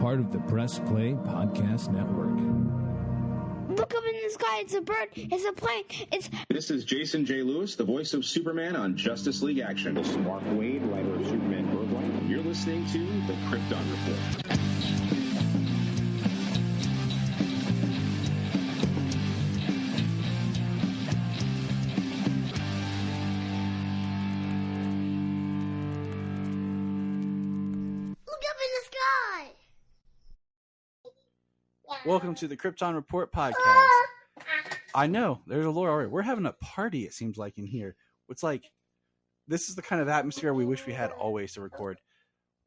part of the Press Play Podcast Network. Look up in the sky. It's a bird. It's a plane. This is Jason J. Lewis, the voice of Superman on Justice League Action. This is Mark Wade, writer of Superman Worldwide. You're listening to the Krypton Report. Welcome to the Krypton Report podcast. I know, there's a Laura already. We're having a party, it seems like, in here. It's like, this is the kind of atmosphere we wish we had always to record.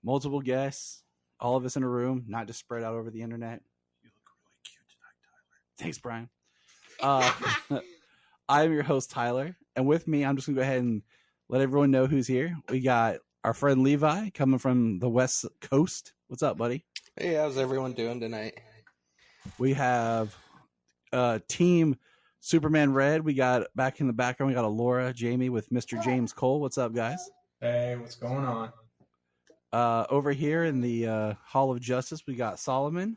Multiple guests, all of us in a room, not just spread out over the internet. You look really cute tonight, Tyler. Thanks, Brian. I'm your host, Tyler. And with me, I'm just going to go ahead and let everyone know who's here. We got our friend Levi coming from the West Coast. What's up, buddy? Hey, how's everyone doing tonight? We have Team Superman Red. We got back in the background. We got Laura, Jamie with Mr. James Cole. What's up, guys? Hey, what's going on? Over here in the Hall of Justice, we got Solomon.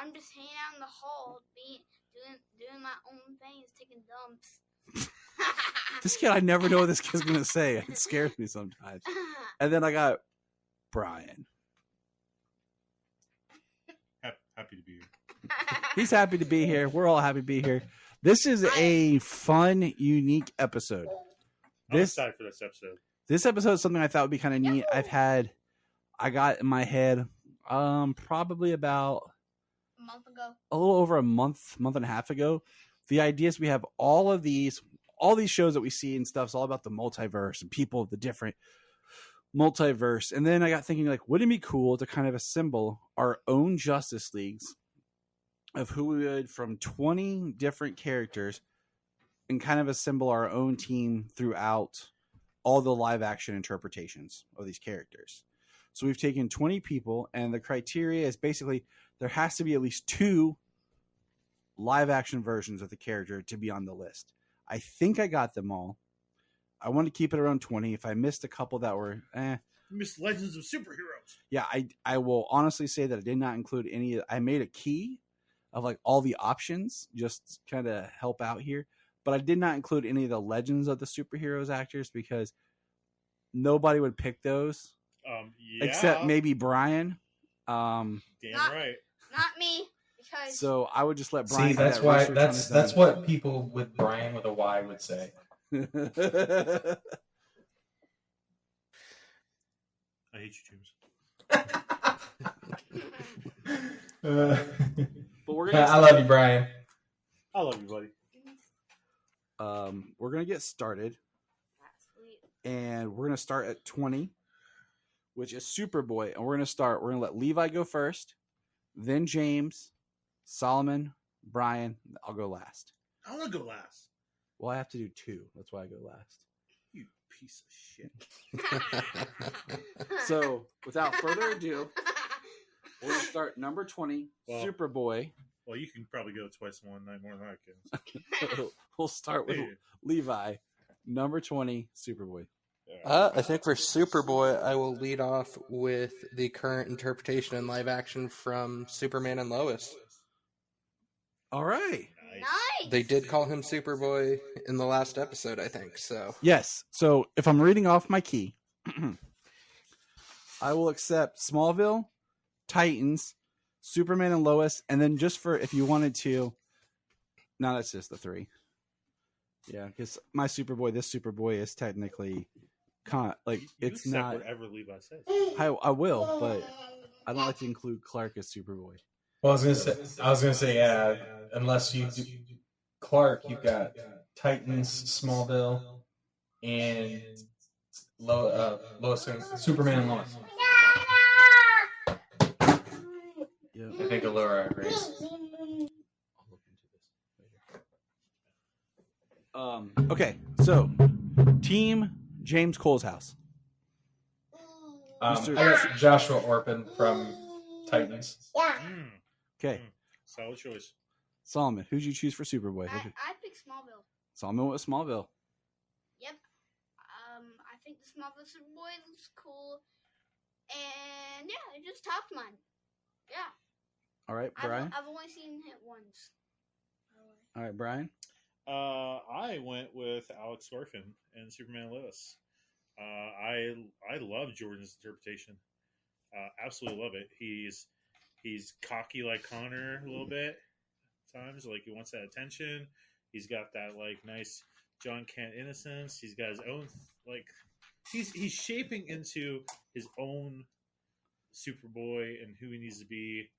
I'm just hanging out in the hall, doing my own things, taking dumps. This kid, I never know what this kid's gonna say. It scares me sometimes. And then I got Brian. Happy to be here. He's happy to be here. We're all happy to be here. This is a fun, unique episode. I'm excited for this episode. This episode is something I thought would be kind of neat. I got in my head probably about a month ago. A little over a month and a half ago. The idea is we have all these shows that we see and stuff. It's all about the multiverse and people of the different multiverse. And then I got thinking, like, wouldn't it be cool to kind of assemble our own Justice Leagues of who we would from 20 different characters and kind of assemble our own team throughout all the live action interpretations of these characters. So we've taken 20 people, and the criteria is basically there has to be at least 2 live action versions of the character to be on the list. I think I got them all. I want to keep it around 20. If I missed a couple that were You missed Legends of Superheroes. Yeah, I will honestly say that I did not include any. I made a key of like all the options, just kind of help out here. But I did not include any of the Legends of the Superheroes actors because nobody would pick those. Except maybe Brian. Damn right. Not me. Because so I would just let Brian. See, that's what people with Brian with a Y would say. I hate you, James. But we're gonna. I love you, Brian. I love you, buddy. We're gonna get started, and we're gonna start at 20, which is Superboy, and we're gonna let Levi go first, then James, Solomon, Brian. I'll go last. I want to go last. Well, I have to do 2. That's why I go last. You piece of shit. So, without further ado, we're going to start number 20, Superboy. Well, you can probably go twice in one night more than I can. We'll start with Levi, number 20, Superboy. I think for Superboy, I will lead off with the current interpretation in live action from Superman and Lois. All right. Nice. They did call him Superboy in the last episode, I think. So yes. So if I'm reading off my key, I will accept Smallville, Titans, Superman and Lois, and then just for if you wanted to. No, that's just the 3. Yeah, because my Superboy, this Superboy is technically it's not whatever Levi says. I will, but I don't like to include Clark as Superboy. Well, I was gonna say, yeah. Unless you do Clark, you've got Titans, Smallville, and Lois, Superman and Lois. Yep. I think Allura agrees. I'll look into this later. Okay, so Team James Cole's house. I got Joshua Orpin from Titans. Okay. Solid choice. Solomon, who'd you choose for Superboy? I picked Smallville. Solomon went with Smallville. Yep. I think the Smallville Superboy looks cool. And yeah, it just topped mine. All right, Brian. I've only seen it once. All right, Brian. I went with Alex Orphan and Superman Lois. I love Jordan's interpretation. Absolutely love it. He's cocky like Connor a little bit times, like he wants that attention. He's got that like nice John Kent innocence. He's got his own like he's shaping into his own Superboy and who he needs to be,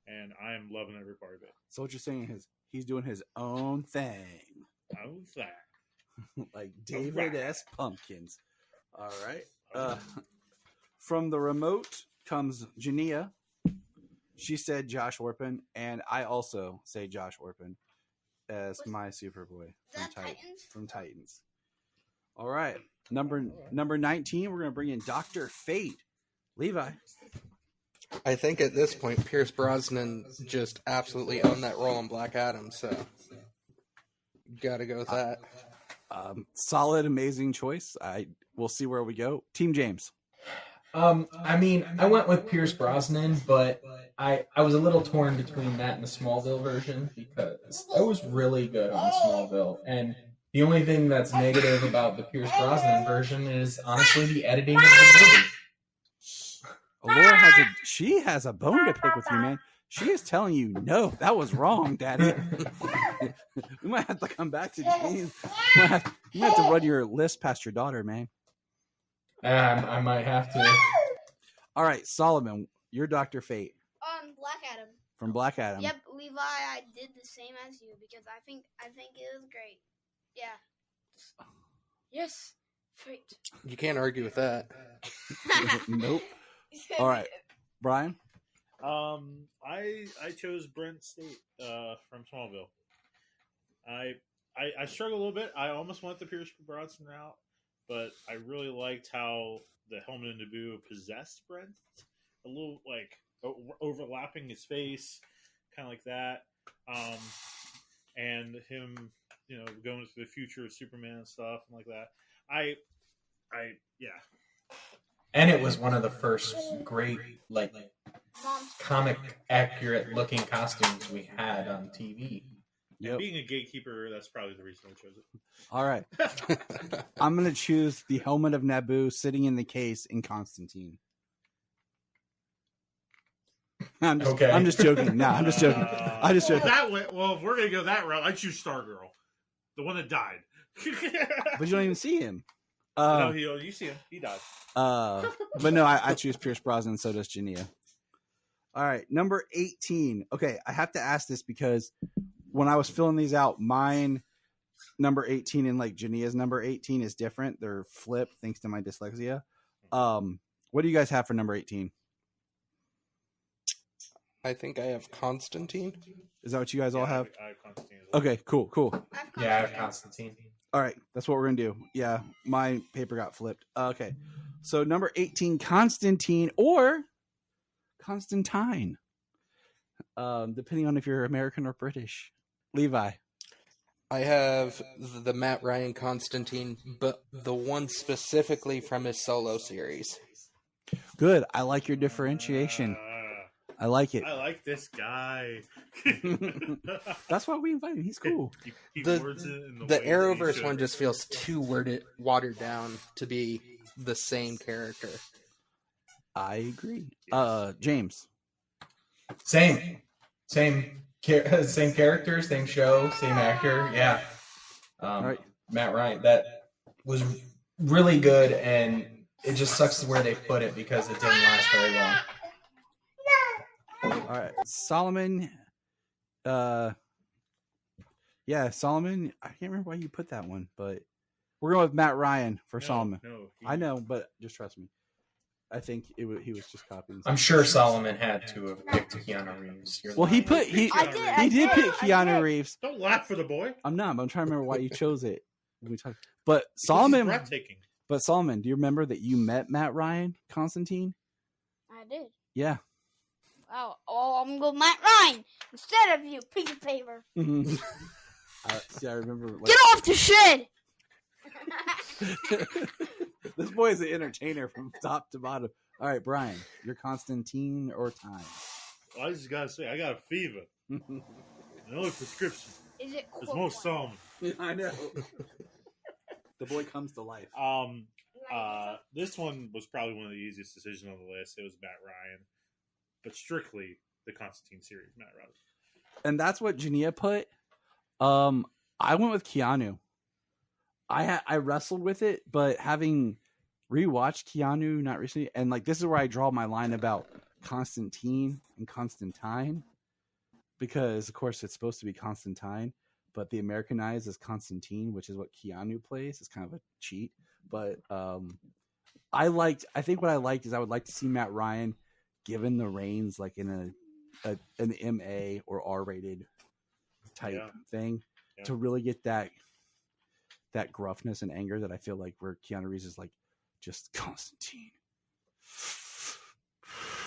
and I am loving every part of it. So what you're saying is he's doing his own thing. Own thing. Like David S. Pumpkins. All right. From the remote comes Jania. She said Josh Orpin, and I also say Josh Orpin as my Superboy from Titans. All right. Number 19, we're going to bring in Dr. Fate. Levi. I think at this point, Pierce Brosnan just absolutely owned that role in Black Adam, so gotta go with that. Solid, amazing choice. We'll see where we go. Team James. I mean, I went with Pierce Brosnan, but I was a little torn between that and the Smallville version because I was really good on Smallville, and the only thing that's negative about the Pierce Brosnan version is honestly the editing of the movie. Laura has a bone to pick with you, man. She is telling you, no, that was wrong, Daddy. We might have to come back to James. You might have to run your list past your daughter, man. I might have to. All right, Solomon, you're Dr. Fate. Black Adam. From Black Adam. Yep, Levi, I did the same as you because I think it was great. Yeah. Yes. Fate. You can't argue with that. Nope. All right, Brian. I chose Brent State from Smallville. I struggle a little bit. I almost went the Pierce Brosnan route, but I really liked how the helmet and Naboo possessed Brent. A little like overlapping his face, kind of like that. And him, going into the future of Superman and stuff and like that. Yeah. And it was one of the first great, like, comic accurate looking costumes we had on TV. Yep. Being a gatekeeper, that's probably the reason I chose it. All right. I'm going to choose the helmet of Naboo sitting in the case in Constantine. I'm just joking. No, I'm just joking. I just joking. Well, if we're going to go that route, I choose Stargirl. The one that died. But you don't even see him. No, you see him. He died. But no, I choose Pierce Brosnan, so does Jania. All right, number 18. Okay, I have to ask this because when I was filling these out, mine number 18 and like Jania's number 18 is different. They're flipped thanks to my dyslexia. What do you guys have for number 18? I think I have Constantine. Is that what you guys all have? I have Constantine as well. Okay, cool. Yeah, I have Constantine. All right, that's what we're going to do. Yeah, my paper got flipped. Okay, so number 18, Constantine or Constantine, depending on if you're American or British. Levi. I have the Matt Ryan Constantine, but the one specifically from his solo series. Good. I like your differentiation. I like it. I like this guy. That's why we invited him. He's cool. The Arrowverse one just feels too watered down to be the same character. I agree. James. Same character, same show, same actor. Yeah. All right. Matt Ryan. That was really good, and it just sucks where they put it because it didn't last very long. All right, Solomon. Solomon. I can't remember why you put that one, but we're going with Matt Ryan for Solomon. I know, but just trust me. I think he was just copying. I'm sure Solomon had to have picked Keanu Reeves. Well, he did pick Keanu Reeves. Don't laugh for the boy. I'm not. But I'm trying to remember why you chose it. But Solomon. Breathtaking. But Solomon, do you remember that you met Matt Ryan, Constantine? I did. Yeah. Oh, I'm going Matt Ryan instead of you, piece of paper. See, I remember. Get off the shed! This boy is an entertainer from top to bottom. All right, Brian, you're Constantine or Time? I just gotta say, I got a fever. The only prescription Is it is more salmon. I know. The boy comes to life. This one was probably one of the easiest decisions on the list. It was Matt Ryan, but strictly the Constantine series, Matt Ryan. And that's what Jania put. I went with Keanu. I wrestled with it, but having rewatched Keanu not recently, and like this is where I draw my line about Constantine and Constantine, because of course it's supposed to be Constantine, but the Americanized is Constantine, which is what Keanu plays. It's kind of a cheat, but I think what I liked is I would like to see Matt Ryan given the reins like in an MA or R-rated type thing to really get that gruffness and anger that I feel like where Keanu Reeves is like just Constantine.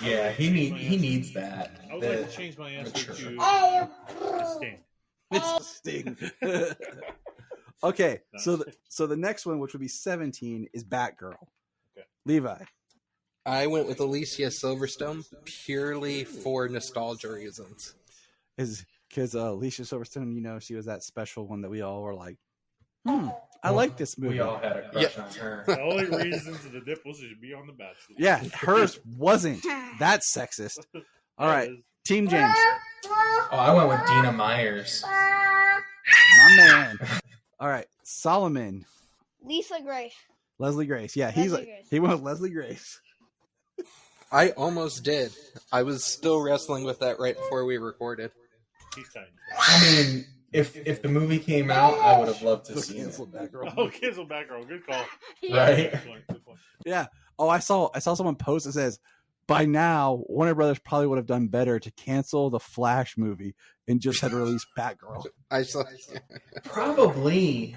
Yeah, he needs that. I would like to change my answer to Sting. It's Sting. Okay, so the next one, which would be 17, is Batgirl. Okay. Levi. I went with Alicia Silverstone purely for nostalgia reasons. Is because Alicia Silverstone, she was that special one that we all were like, I like this movie. We all had a crush on her. The only reason to the nipples should be on the Bachelor. Yeah, hers wasn't. That's sexist. All right, Team James. Oh, I went with Dina Myers. My man. All right, Solomon. Lisa Grace. Leslie Grace. Yeah, Leslie Grace. He went with Leslie Grace. I almost did. I was still wrestling with that right before we recorded. He's tiny. I mean, if the movie came out, I would have loved to see it. Batgirl. Oh, cancel Batgirl. Good call. Right? Good point. Yeah. Oh, I saw someone post that says, by now, Warner Brothers probably would have done better to cancel the Flash movie and just had released Batgirl. I saw. Probably.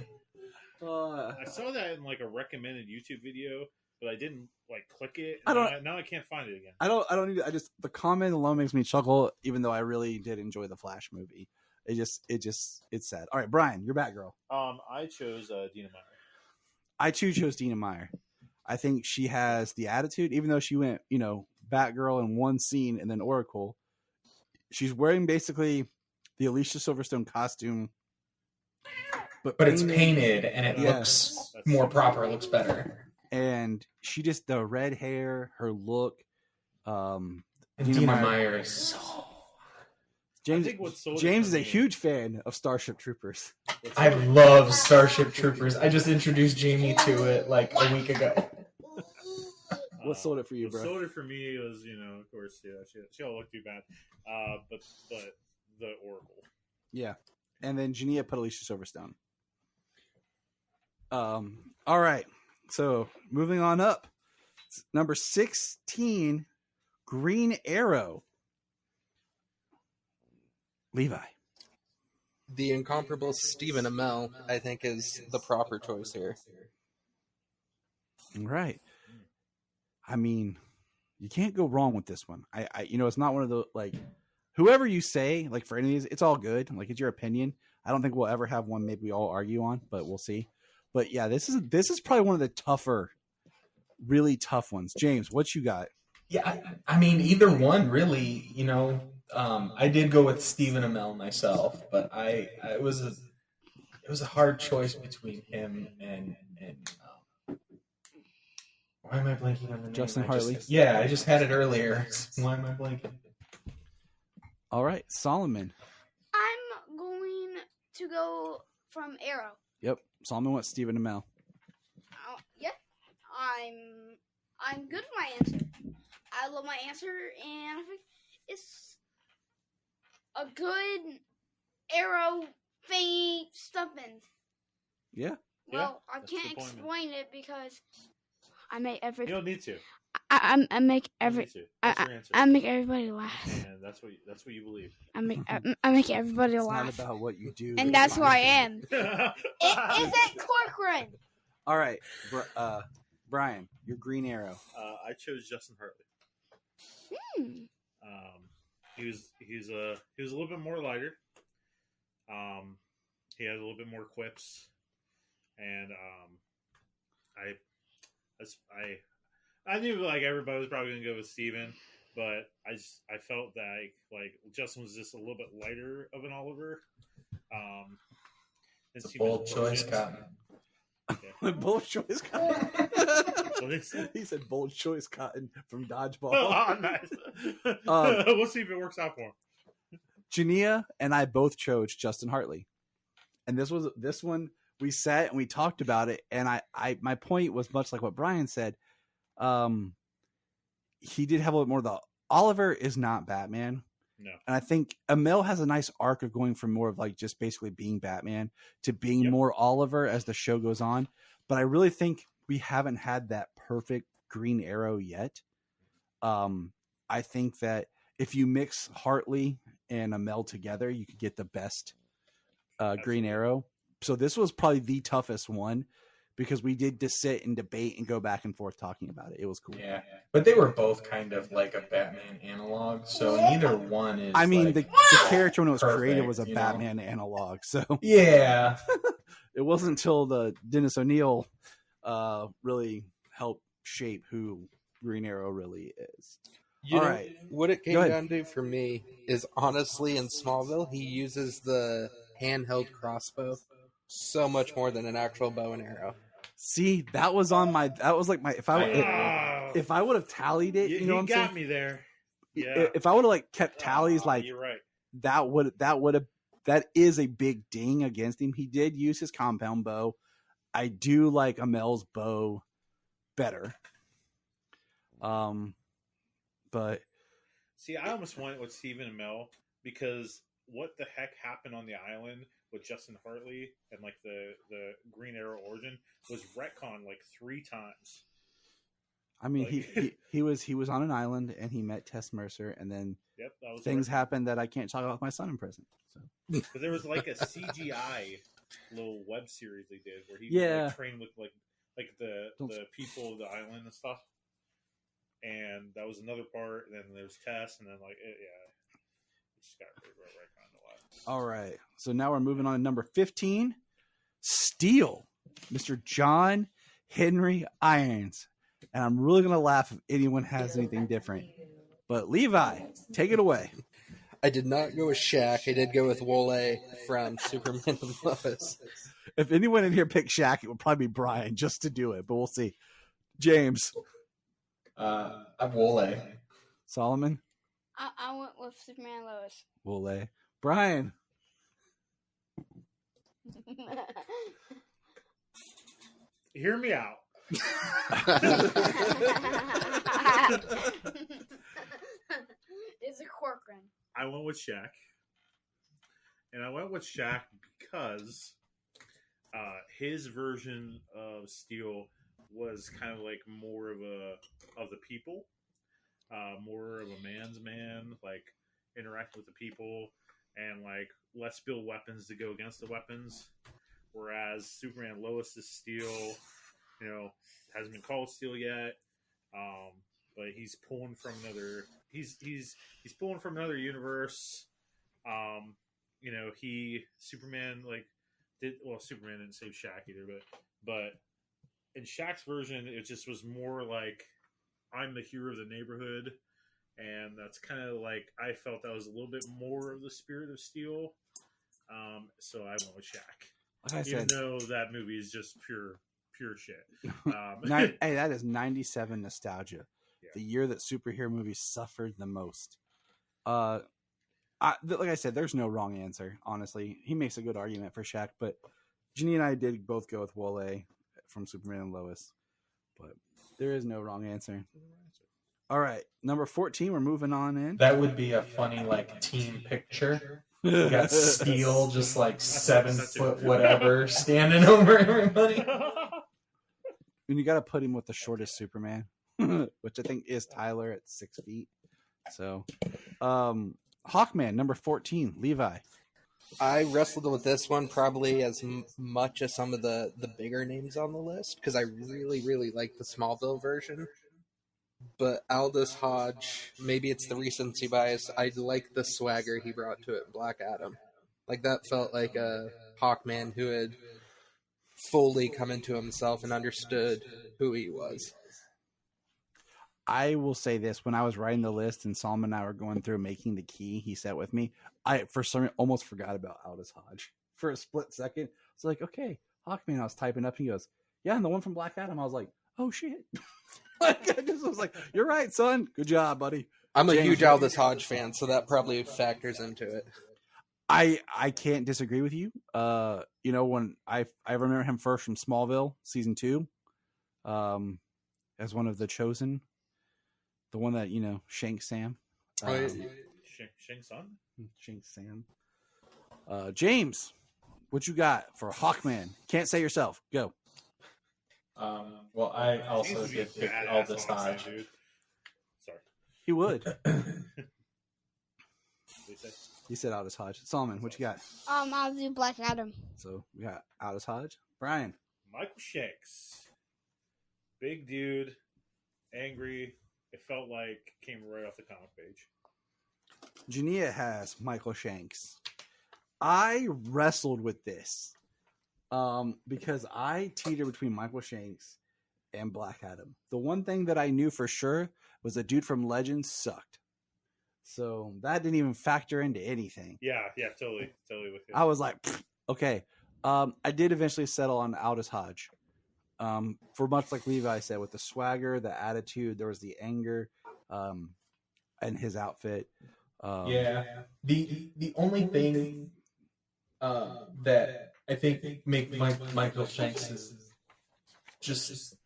I saw that in like a recommended YouTube video, but I didn't like click it. Now I can't find it again. I don't need it. The comment alone makes me chuckle, even though I really did enjoy the Flash movie. It's sad. All right, Brian, you're Batgirl. I chose Dina Meyer. I too chose Dina Meyer. I think she has the attitude, even though she went, Batgirl in one scene and then Oracle. She's wearing basically the Alicia Silverstone costume, but it's painted and it looks more proper. It looks better. And she just the red hair, her look. And Dina Meyer is so. James is a huge fan of Starship Troopers. I love Starship Troopers. I just introduced Jamie to it like a week ago. What sold it for you, bro? What sold it for me was, of course, she don't look too bad. But the Oracle. Yeah. And then Jania put Alicia Silverstone. All right. So moving on up. Number 16, Green Arrow. Levi. The incomparable Stephen Amell, I think, is the proper choice here. Right. I mean, you can't go wrong with this one. I it's not one of the whoever you say, for any of these, it's all good. It's your opinion. I don't think we'll ever have one maybe we all argue on, but we'll see. But yeah, this is probably one of the really tough ones. James, what you got? Yeah, I mean, either one really, I did go with Stephen Amell myself, but it was a hard choice between him and why am I blanking on the name? Justin Hartley. I just had it earlier. Why am I blanking? All right, Solomon. I'm going to go from Arrow. Yep, Solomon went Stephen Amell. Yeah, I'm good with my answer. I love my answer, and I think it's a good Arrow thing stuffing. Yeah. Well, I can't explain it because I make every. You don't need to. I make every. I make everybody laugh. And that's what you believe. I make everybody It's laugh. not about what you do. And that's who I am. Is it Corcoran? All right, Brian, your Green Arrow. I chose Justin Hartley. He was a little bit more lighter. He had a little bit more quips, and I knew everybody was probably gonna go with Steven, but I felt that like Justin was just a little bit lighter of an Oliver. It's a bold choice, Cotton. Okay. Bold choice Cotton. What is it? He said bold choice Cotton from Dodgeball. Oh, nice. We'll see if it works out for him. Jania and I both chose Justin Hartley. And this one we sat and we talked about it, and I my point was much like what Brian said. He did have a little more of the Oliver is not Batman. No. And I think Amel has a nice arc of going from more of like just basically being Batman to being more Oliver as the show goes on. But I really think we haven't had that perfect Green Arrow yet. I think that if you mix Hartley and Amel together, you could get the best Green Arrow. So this was probably the toughest one because we did just sit and debate and go back and forth talking about it. It was cool. Yeah, but they were both kind of like a Batman analog, so neither one is. I mean, like, the character when it was created was a perfect, Batman analog. So yeah, it wasn't until the Dennis O'Neil really helped shape who Green Arrow really is. You All know, right. what it Go came ahead. down to for me is honestly in Smallville, he uses the handheld crossbow so much more than an actual bow and arrow. See, that was on my. That was like my. If I would have tallied it, you know what I'm saying? got me there. Yeah. If I would have like kept tallies, like you're right. that is a big ding against him. He did use his compound bow. I do like Amel's bow better. But See, I almost went with Stephen Amell because what the heck happened on the island with Justin Hartley and like the Green Arrow origin was retconned like 3 times. I mean, Like- he was on an island and he met Tess Mercer, and then Yep, that was things retconned. happened that I can't talk about with my son in prison. So But there was like a CGI little web series they did where he Yeah. like, trained with like the people of the island and stuff. And that was another part. And then there was Tess, and then like it just got retconned a lot. all right, so now we're moving on to number 15, Steel, Mr. John Henry Irons, and I'm really gonna laugh if anyone has anything different. But Levi, take it away. I did not go with Shaq. I did go with Wole from Superman and Lois. If anyone in here picked Shaq, it would probably be Brian just to do it, but we'll see. James, I'm Wole. Solomon, I went with Superman and Lois. Wole, Brian, Hear me out. It's a Corcoran. I went with Shaq. And I went with Shaq because his version of Steel was kind of like more of the people, more of a man's man, like interacting with the people, and like let's build weapons to go against the weapons. Whereas Superman and Lois' Steel, hasn't been called Steel yet, but he's pulling from another. He's pulling from another universe. Superman Superman didn't save Shaq either, but in Shaq's version, it just was more like I'm the hero of the neighborhood, and that's kind of like I felt that was a little bit more of the spirit of Steel. So I went with Shaq, like I even said, though that movie is just pure shit. hey, that is 97 nostalgia, Yeah. the year that superhero movies suffered the most. Like I said, there's no wrong answer. Honestly, he makes a good argument for Shaq, but Ginny and I did both go with Wole from Superman and Lois, but there is no wrong answer. All right, number 14. We're moving on in. That would be a funny like team picture. You got Steel just like 7 foot whatever standing over everybody. And you got to put him with the shortest Superman, which I think is Tyler at 6 feet. So, Hawkman, number 14, Levi. I wrestled with this one probably as much as some of the bigger names on the list because I really, really like the Smallville version. But Aldous Hodge, maybe it's the recency bias, I like the swagger he brought to it in Black Adam. Like, that felt like a Hawkman who had fully come into himself and understood who he was. I will say this: when I was writing the list and Solomon and I were going through making the key, he sat with me. I for some reason almost forgot about Aldous Hodge for a split second. It's like, okay, Hawkman. I was typing up, and he goes, "Yeah," and the one from Black Adam. I was like, "Oh shit!" Like, I just was like, "You're right, son. Good job, buddy." I'm a James, huge Aldous Hodge fan, so that probably factors into it. I can't disagree with you. You know, when I remember him first from Smallville season 2, as one of the Chosen, the one that shanks Sam. Shang Tsung? Shanks Sam. James, what you got for Hawkman? Can't say yourself. Go. Well, I also did pick Aldous Hodge. Dude. Sorry. He would. What do you say? He said Aldous Hodge. Solomon, what you got? I'll do Black Adam. So we got Aldous Hodge. Brian. Michael Shanks. Big dude, angry. It felt like came right off the comic page. Jania has Michael Shanks. I wrestled with this because I teeter between Michael Shanks and Black Adam. The one thing that I knew for sure was the dude from Legends sucked. So that didn't even factor into anything. Yeah, totally with you. I was like, okay. I did eventually settle on Aldous Hodge. For much like Levi said, with the swagger, the attitude, there was the anger, and his outfit. The only thing that I think make Michael Shanks is just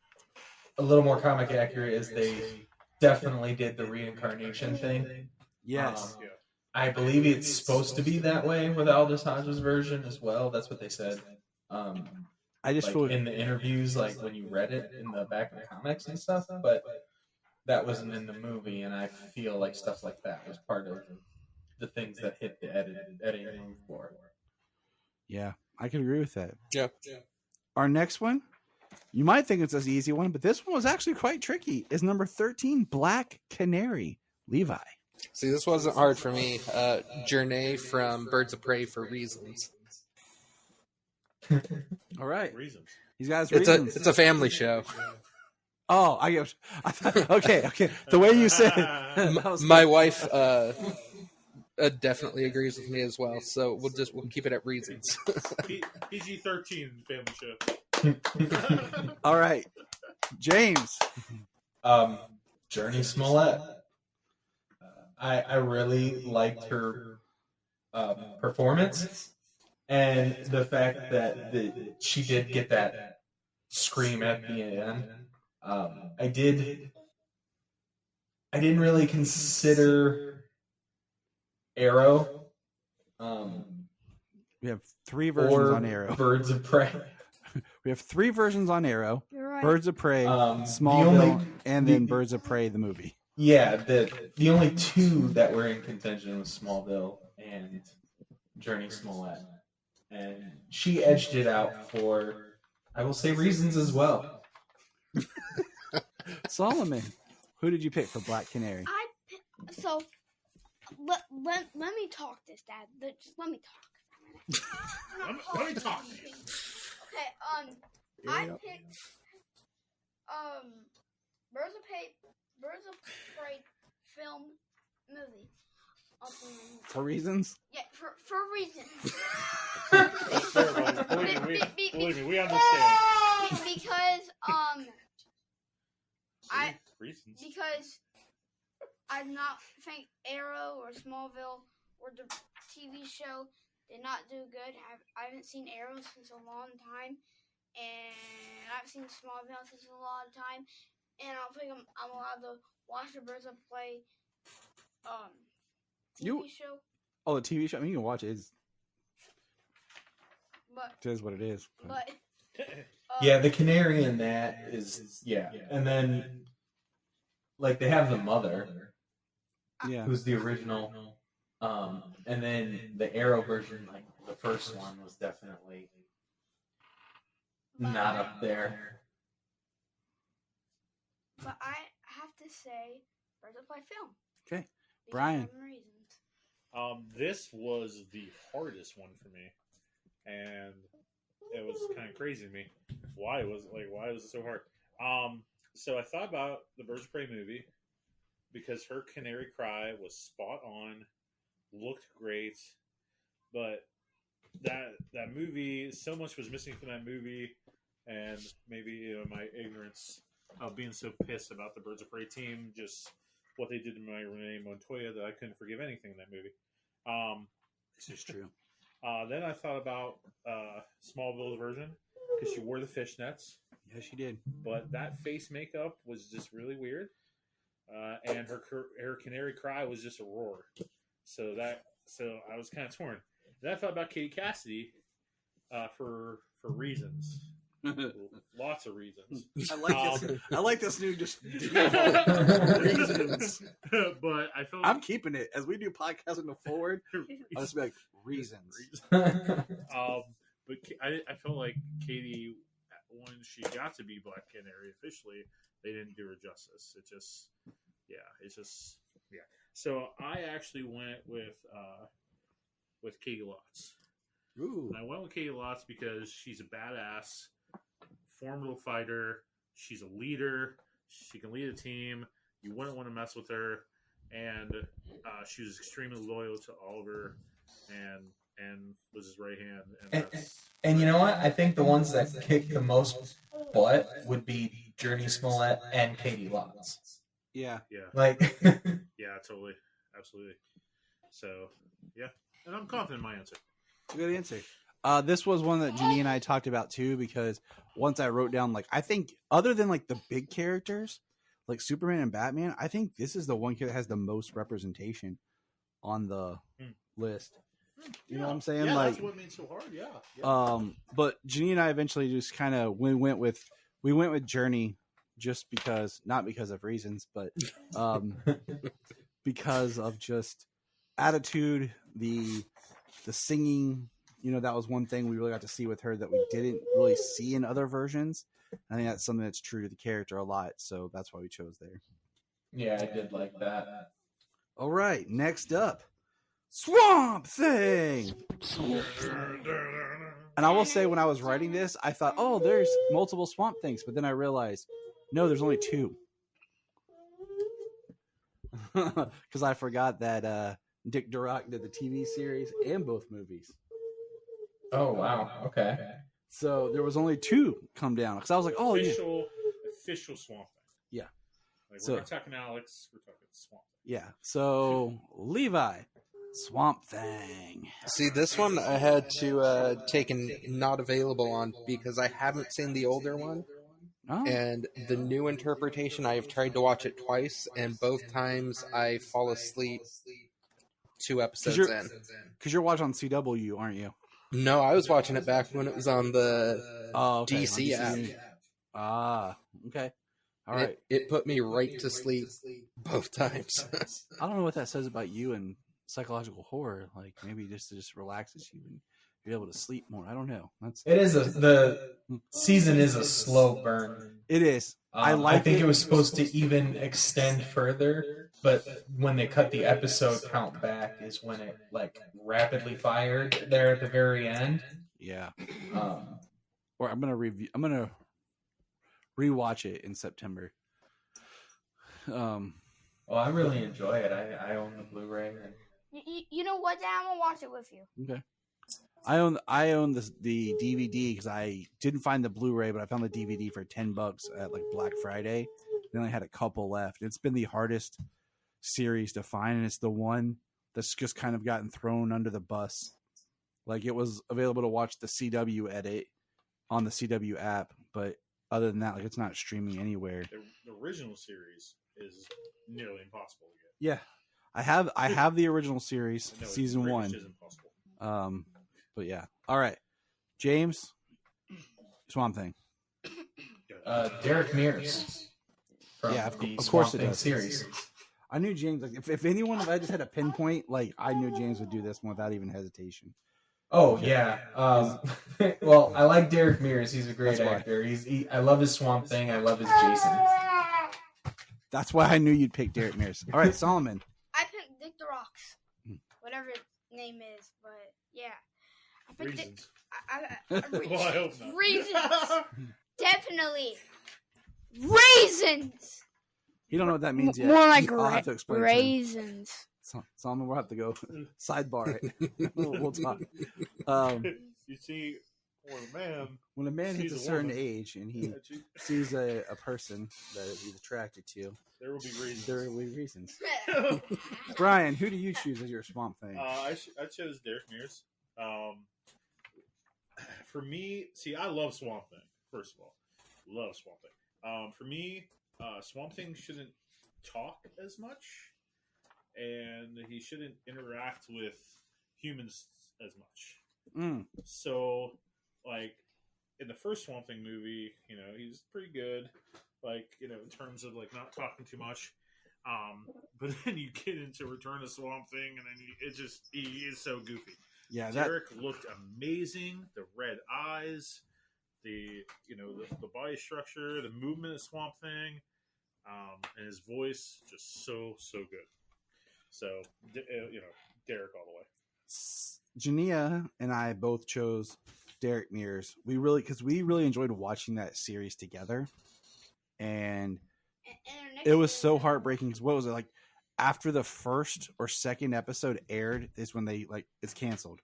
a little more comic accurate is they definitely did the reincarnation thing. Yes. I believe it's supposed to be that way with Aldous Hodge's version as well. That's what they said. I just feel in the interviews, like when you read it in the back of the comics and stuff, but that wasn't in the movie, and I feel like stuff like that was part of the things that hit the editing room floor. Yeah, I can agree with that. Yeah. Our next one, you might think it's an easy one, but this one was actually quite tricky. Is number 13 Black Canary, Levi? See, this wasn't hard for me. Journey from Birds of Prey for reasons. All right. Reasons. He's got his It's reasons. a family show. Oh, I thought, okay. The way you said it. My wife definitely agrees with me as well, so we'll keep it at reasons. PG-13 family show. All right. James. Journey Smollett. I really liked her performance, and the fact that she did get that scream at the end. I didn't really consider Arrow. We have 3 versions on Arrow. Birds of Prey. We have 3 versions on Arrow. You're right. Birds of Prey, The Smallville, only- and then Birds of Prey, the movie. Yeah, the only 2 that were in contention was Smallville and Journey Smollett. And she edged it out for, I will say, reasons as well. Solomon, who did you pick for Black Canary? So let me talk this, Dad. Just let me talk. Let me talk. Okay. I picked Birds of Prey film movie. For reasons? Yeah, for reasons. That's fair, buddy. Believe me, we understand. Because Reasons. because I not think Arrow or Smallville or the TV show did not do good. I haven't seen Arrow since a long time, and I've seen Smallville since a long time, and I don't think I'm allowed to watch the Birds of Prey TV show. Oh, the TV show? I mean, you can watch it. But It is what it is. but Yeah, the canary in that is, yeah. And then, like, they have the mother, Yeah. who's the original. And then the Arrow version, like, the first one was definitely not up there. But I have to say, Birds of Prey film. Okay. Because Brian. of reasons. This was the hardest one for me, and it was kind of crazy to me. Why was it so hard? So I thought about the Birds of Prey movie because her canary cry was spot on, looked great, but that movie, so much was missing from that movie, and maybe my ignorance of being so pissed about the Birds of Prey team, just what they did to my Renee Montoya, that I couldn't forgive anything in that movie. This is true. Then I thought about Smallville's version because she wore the fishnets. Yeah, she did. But that face makeup was just really weird, and her canary cry was just a roar. So I was kind of torn. Then I thought about Katie Cassidy for reasons, lots of reasons. I like this new just reasons. But I felt I'm keeping it as we do podcasting go forward. I'll just be like reasons. But I felt like Katie, when she got to be Black Canary officially, they didn't do her justice. It's just. So I actually went with Katie Lotz. Ooh. And I went with Katie Lotz because she's a badass, formidable fighter. She's a leader. She can lead a team. You wouldn't want to mess with her. And she was extremely loyal to Oliver and was his right hand. And you know what? I think the ones that kick the most butt would be Journey Smollett and Katie Lotz. Yeah. Like, yeah, totally. Absolutely. So, yeah. And I'm confident in my answer. Good answer. This was one that Jeannie and I talked about too, because once I wrote down, like, I think other than like the big characters, like Superman and Batman, I think this is the one that has the most representation on the list. You know what I'm saying? Yeah, like, that's what made it so hard. Yeah. But Jeannie and I eventually just kind of went with Journey, just because, not because of reasons, but because of just attitude, the singing. You know, that was one thing we really got to see with her that we didn't really see in other versions. I think that's something that's true to the character a lot, so that's why we chose there. yeah, I did like that. All right, next up, Swamp Thing. And I will say, when I was writing this, I thought, oh, there's multiple Swamp Things, but then I realized, no, there's only two. Because I forgot that Dick Durock did the TV series and both movies. Oh, wow. Okay. So there was only two come down. Because I was like, oh, official Swamp Thing. Yeah. Like, So- we're not talking Alex, we're talking Swamp Thing. yeah. So Levi, Swamp Thing. See, this one I had to take a not available on because I haven't seen the older one. Oh, And the new interpretation, I've tried to watch it twice, and both times I fall asleep 2 episodes in. because you're watching on CW, aren't you? No, I was watching it back when it was on the Okay, DC on app. Ah, okay. All And right. It put me right to sleep both times. I don't know what that says about you and psychological horror. Like, maybe just relaxes you and you're able to sleep more. I don't know. It is the season is a slow burn. It is. I think it was supposed to even extend further, but when they cut the episode count back is when it like rapidly fired there at the very end. Yeah. Um, Or I'm gonna rewatch it in September. well, I really enjoy it. I own the Blu-ray. And You know what, Dad? I'm gonna watch it with you. Okay. I own the DVD because I didn't find the Blu-ray, but I found the DVD for $10 at like Black Friday. They only had a couple left. It's been the hardest series to find, and it's the one that's just kind of gotten thrown under the bus. Like, it was available to watch the CW edit on the CW app, but other than that, like, it's not streaming anywhere. The original series is nearly impossible to get. Yeah, I have the original series, No, season British 1. is impossible. But yeah. All right, James, Swamp Thing. Derek Mears. From Yeah, of the course Swamp it Thing does. series. I knew James. Like, if I just had a pinpoint, like, I knew James would do this one without even hesitation. Oh yeah. Well, I like Derek Mears. He's a great That's why. actor. I love his Swamp Thing. I love his Jason. That's why I knew you'd pick Derek Mears. All right, Solomon. I picked Dick the Rocks, whatever his name is, but yeah, I picked Reasons. I Well, I hope not. Reasons. Definitely. Raisins. You don't know what that means yet. More like I'll have to explain it to him. raisins. Solomon, we'll have to go sidebar it. we'll talk. You see, When a man hits a sees a certain woman. age and he sees a person that he's attracted to, there will be reasons. there will be reasons. Brian, who do you choose as your Swamp Thing? I chose Derek Mears. For me, see, I love Swamp Thing. First of all, love Swamp Thing. For me, Swamp Thing shouldn't talk as much, and he shouldn't interact with humans as much. So, like in the first Swamp Thing movie, he's pretty good, in terms of not talking too much. But then you get into Return of Swamp Thing, and then he is so goofy. Yeah, Derek looked amazing. The red eyes, the body structure, the movement of Swamp Thing, and his voice just so good. So Derek all the way. Jania and I both chose Derek Mears. We really enjoyed watching that series together, and it was so heartbreaking. Because what was it like? After the first or second episode aired is when they it's canceled.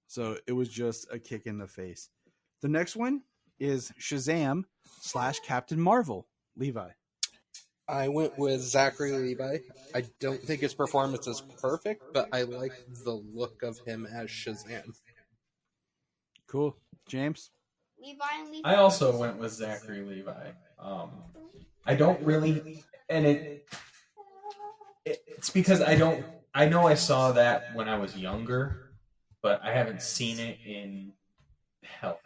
So it was just a kick in the face. The next one is Shazam / Captain Marvel. Levi. I went with Zachary Levi. I don't think his performance is perfect, but I like the look of him as Shazam. Cool. James? Levi and Levi. I also went with Zachary Levi. I don't really, and it's because I know I saw that when I was younger, but I haven't seen it in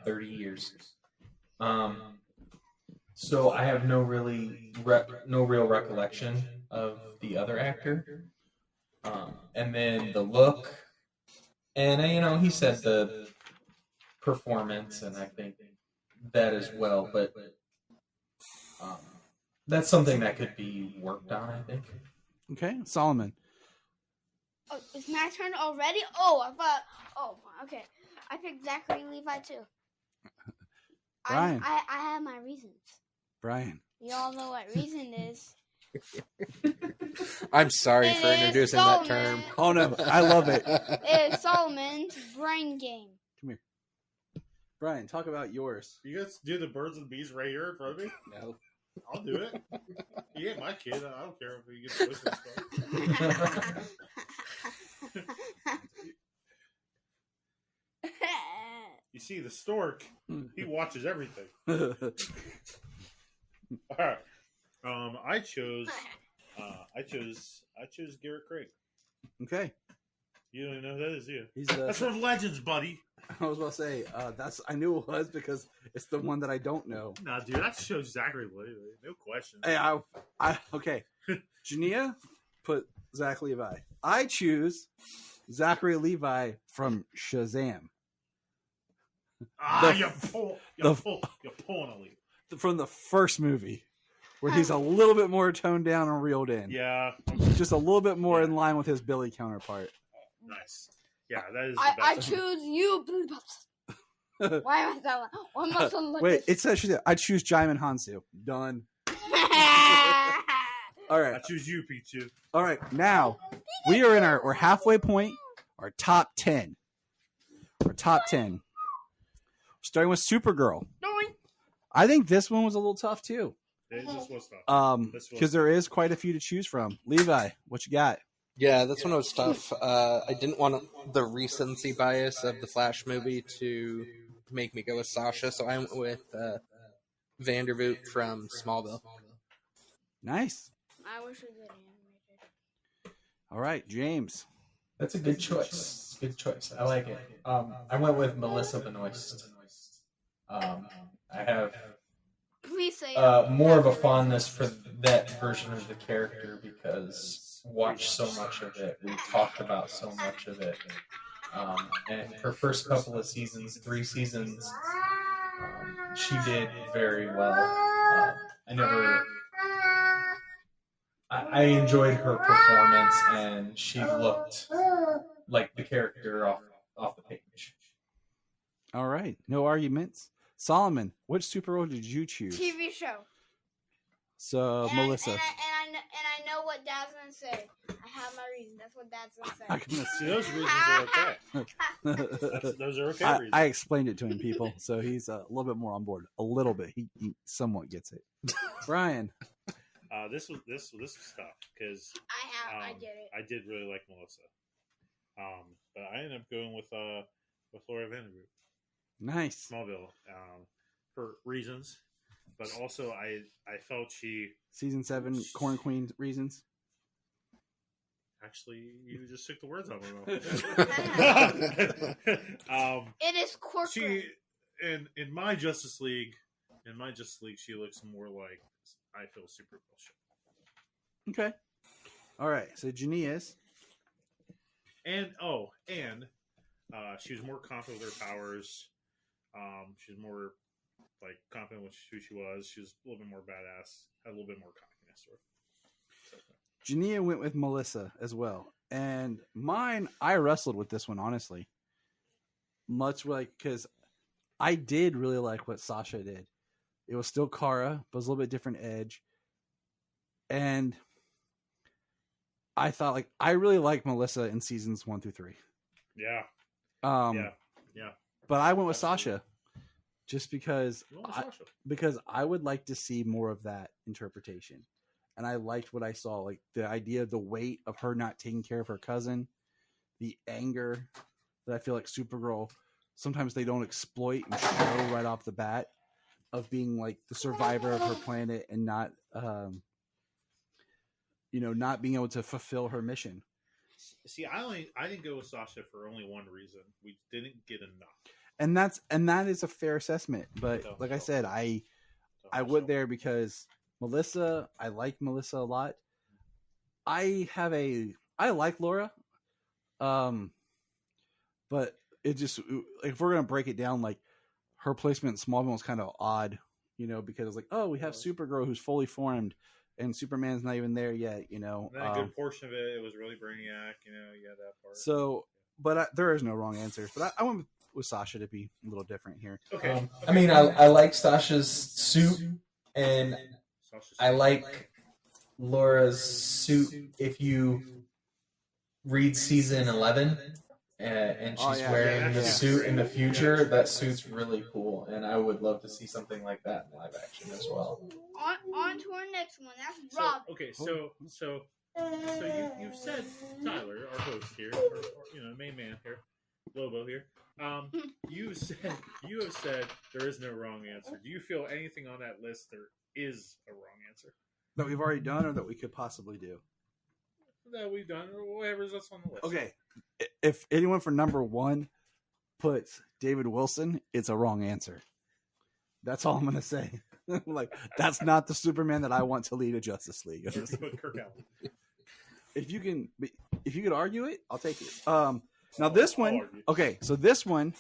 30 years. So I have no real recollection of the other actor. And then the look, and he said the performance, and I think that as well. But that's something that could be worked on, I think. Okay, Solomon. Oh, it's my turn already? Oh, I thought. Oh, okay. I picked Zachary Levi too. Brian. I have my reasons. Brian. You all know what reason is. I'm sorry It for is introducing that Solomon. term. Oh no, I love it. It is Solomon's brain game. Come here. Brian, talk about yours. You guys do the birds and bees right here in front of me? No. I'll do it. You ain't my kid. I don't care if you get to listen to stuff. You see, the stork, he watches everything. All right. I chose Garrett Craig. Okay. You don't even know who that is, do you? He's That's from Legends, buddy. I was about to say, I knew it was because it's the one that I don't know. Nah, dude, that shows Zachary Levi. No question. Hey, okay. Jania put Zach Levi. I choose Zachary Levi from Shazam. You're pulling a lead. From the first movie, where he's a little bit more toned down and reeled in. Yeah. Just a little bit more in line with his Billy counterpart. Nice. Yeah, that is the I best. choose you, Blue Pops. Why am I that one? Why must I look Wait, it says Shazam. I choose Jaimin Hansu. Done. All right. I choose you, Pichu. All right. Now we're halfway point. Our top 10. Starting with Supergirl. I think this one was a little tough too. This was tough. Because there is quite a few to choose from. Levi, what you got? Yeah, this one was tough. I didn't want the recency bias of the Flash movie to make me go with Sasha, so I went with Vandervoot from Smallville. Nice. I wish we did animated. All right, James. That's a good choice. Good choice. I like it. I went with Melissa Benoist. I have Please say more of a fondness for that version of the character because watched so much of it. We talked about so much of it. And her first couple of seasons, 3 seasons, she did very well. I enjoyed her performance, and she looked like the character off the page. All right, no arguments. Solomon, which superhero did you choose? TV show. So And Melissa. I know what Dad's gonna say. I have my reason. That's what Dad's gonna say. I'm gonna See, those reasons are okay. Those are okay reasons. I explained it to him, people, so he's a little bit more on board. A little bit. He somewhat gets it. Brian. This was tough because I get it. I did really like Melissa, but I ended up going with Laura Vandergrift. Nice. Smallville, for reasons, but also I felt she Season 7 Corn Queen reasons. actually you just took the words out of my mouth. It is corporate. She in my Justice League, she looks more like I feel Supergirl show. Okay. All right. So Jania is. And she was more confident with her powers. She's more like confident with who she was. She was a little bit more badass. Had a little bit more cockiness to her. So, Jania went with Melissa as well. And mine, I wrestled with this one, honestly. Much like, because I did really like what Sasha did. It was still Kara, but it was a little bit different edge. And I thought, like, I really like Melissa in seasons 1 through 3. yeah. Yeah. But I went with Absolutely. Sasha just because I would like to see more of that interpretation. And I liked what I saw, like the idea of the weight of her not taking care of her cousin, the anger that I feel like Supergirl, sometimes they don't exploit and show right off the bat, of being like the survivor of her planet and not, not being able to fulfill her mission. See, I didn't go with Sasha for only one reason. We didn't get enough. And that is a fair assessment. But like I said, I went there because Melissa, I like Melissa a lot. I like Laura. But it just, if we're going to break it down, like her placement in Smallville was kind of odd, because it's like, oh, we have Supergirl who's fully formed and Superman's not even there yet, And then a good portion of it was really Brainiac, you had that part. So, but there is no wrong answers. But I went with Sasha to be a little different here. Okay. I mean, I like Sasha's suit, and I like Laura's suit. If you read season 11, and she's wearing the suit in the future, that suit's really cool, and I would love to see something like that in live action as well. On to our next one. That's Rob. So you've said, Tyler, our host here, or main man here, Lobo here. You have said there is no wrong answer. Do you feel anything on that list there is a wrong answer That we've already done or that we could possibly do? that we've done, or whatever's that's on the list? Okay. If anyone for number 1 puts David Wilson, it's a wrong answer. That's all I'm going to say. Like, that's not the Superman that I want to lead a Justice League. Kirk Allen. If you could argue it, I'll take it. Now this one, okay, so this one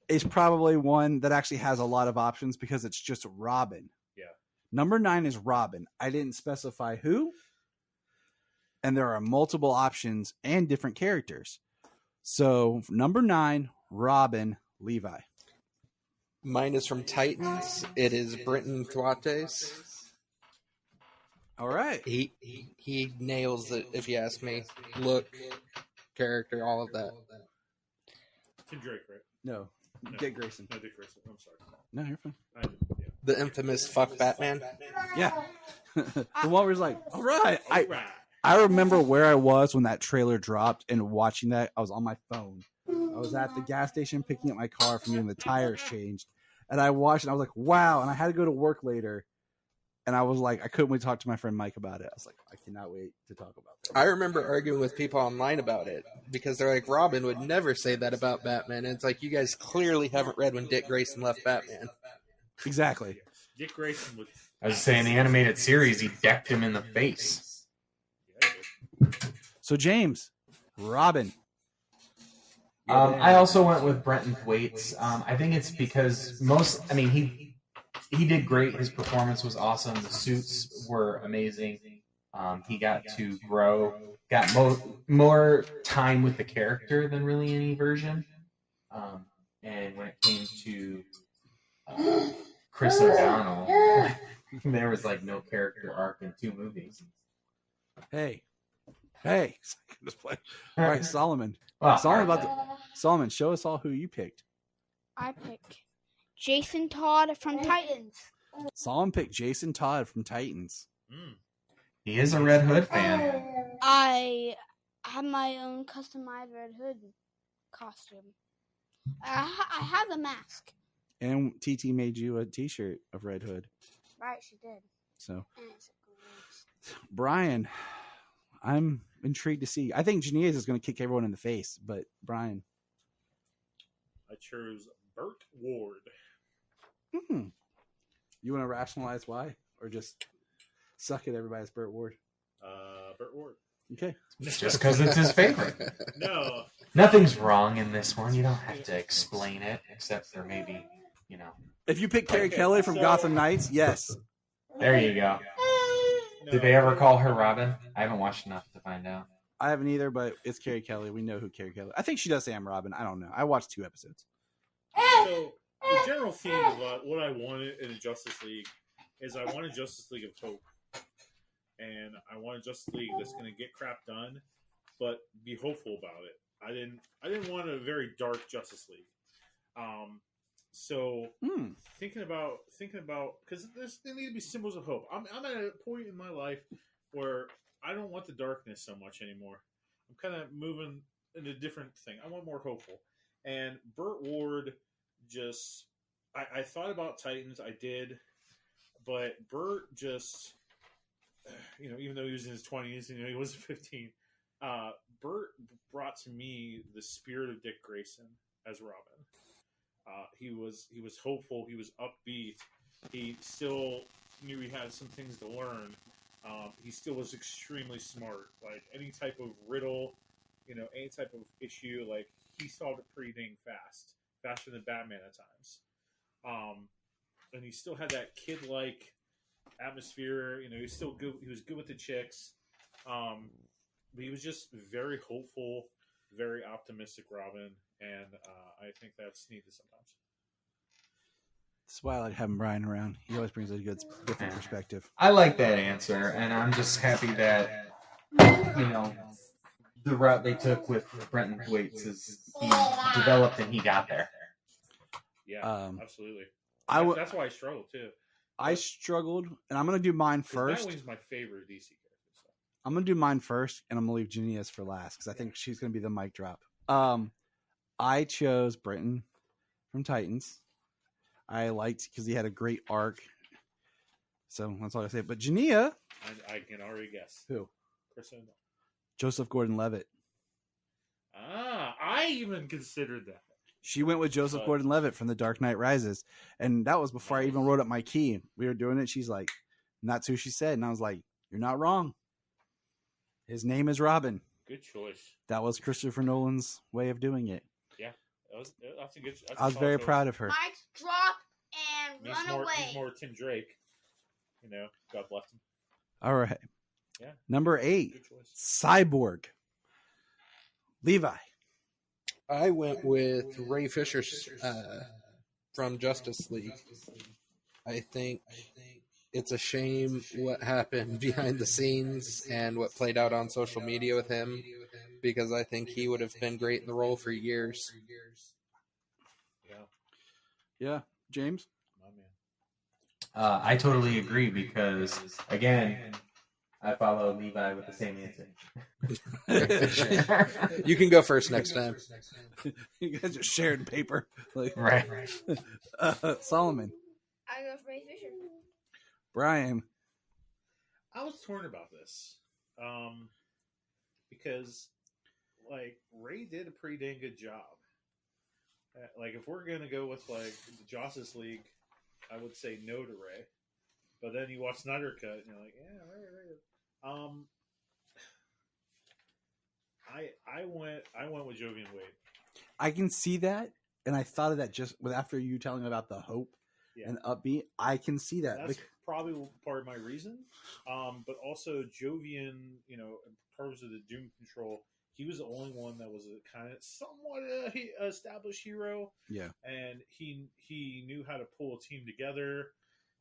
is probably one that actually has a lot of options because it's just Robin. Yeah. Number 9 is Robin. I didn't specify who, and there are multiple options and different characters. So number 9, Robin, Levi. Mine is from Titans. It is Brenton Thwaites. All right. He nails it, if you ask me. Look, character, all of that. Tim Drake, right? No. Dick Grayson. No, Dick Grayson. I'm sorry. No, you're fine. Yeah. The infamous fuck Batman. Yeah. The one where it's like, all right. All right. I remember where I was when that trailer dropped and watching that. I was on my phone. I was at the gas station picking up my car from getting the tires changed. And I watched it. And I was like, wow. And I had to go to work later. And I was like, I couldn't wait to talk to my friend Mike about it. I was like, I cannot wait to talk about that. I remember arguing with people online about it because they're like, Robin would never say that about Batman. And it's like, you guys clearly haven't read when Dick Grayson left Batman. Exactly. Dick Grayson would. I was saying, the animated series, he decked him in the face. So, James, Robin. I also went with Brenton Thwaites. I think it's because he did great. His performance was awesome. The suits were amazing. He got to grow, got more time with the character than really any version. And when it came to Chris O'Donnell, There was like no character arc in 2 movies. Hey. Just play. All right, Solomon. Well, Solomon, show us all who you picked. I pick Jason Todd from Titans. Solomon picked Jason Todd from Titans. he is a Red Hood fan. I have my own customized Red Hood costume. I have a mask. And TT made you a T-shirt of Red Hood. Right, she did. So, And it's great. Brian, I'm intrigued to see. I think Janice is going to kick everyone in the face, but Brian. I chose Burt Ward. You want to rationalize why? Or just suck at everybody's Burt Ward? Burt Ward. Okay. Just because it's his favorite. No. Nothing's wrong in this one. You don't have to explain it, except for maybe, If you pick Carrie Kelly from Gotham Knights, yes. There you go. No. Did they ever call her Robin? I haven't watched enough to find out. I haven't either, but it's Carrie Kelly. We know who Carrie Kelly. I think she does say I'm Robin. I don't know. I watched 2 episodes. So the general theme of what I wanted in a Justice League is I want a Justice League of hope, and I want a Justice League that's going to get crap done, but be hopeful about it. I didn't want a very dark Justice League. So thinking about because there need to be symbols of hope. I'm at a point in my life where I don't want the darkness so much anymore. I'm kind of moving in a different thing. I want more hopeful. And Burt Ward just I thought about Titans, I did, but Burt just even though he was in his 20s, he wasn't 15. Burt brought to me the spirit of Dick Grayson as Robin. He was hopeful. He was upbeat. He still knew he had some things to learn. He still was extremely smart. Like any type of riddle, any type of issue, like he solved it pretty dang fast, faster than Batman at times. And he still had that kid-like atmosphere. He was still good. He was good with the chicks. But he was just very hopeful, very optimistic Robin, and I think that's needed sometimes. That's why I like having Brian around. He always brings a good, different perspective. I like that answer, and I'm just happy that, the route they took with Brenton Thwaites is he developed and he got there. Yeah, absolutely. That's why I struggled, too. I struggled, and I'm going to do mine first. Nightwing's my favorite DC character. So. I'm going to do mine first, and I'm going to leave Jania's for last, because I think she's going to be the mic drop. I chose Brenton from Titans. I liked because he had a great arc. So that's all I say. But Jania, I can already guess. Who? Persona. Joseph Gordon-Levitt. I even considered that. She went with Joseph Gordon-Levitt from The Dark Knight Rises. And that was before I even wrote up my key. We were doing it. She's like, and that's who she said. And I was like, you're not wrong. His name is Robin. Good choice. That was Christopher Nolan's way of doing it. Yeah. That's a good choice. I was very proud of her. Mic drop and run away. He's more Tim Drake. God bless him. All right. Yeah. Number 8, Cyborg. Levi. I went with Ray Fisher from Justice League. I think it's a shame what happened behind the scenes and what played out on social media with him, because I think he would have been great in the role for years. Yeah. James? I totally agree because, again, I follow Levi with the same answer. You can go first next time. You guys just shared paper. Right. Solomon. I go for Ray Fisher. Brian. I was torn about this. Because, Ray did a pretty dang good job. If we're going to go with, the Justice League, I would say no to Ray. But then you watch Snyder Cut, and you're like, yeah, Ray. I went with Jovian Wade. I can see that, and I thought of that just after you telling me about the hope and upbeat. I can see that. That's probably part of my reason. But also Jovian, in terms of the Doom Control, he was the only one that was a kind of somewhat established hero. Yeah, and he knew how to pull a team together.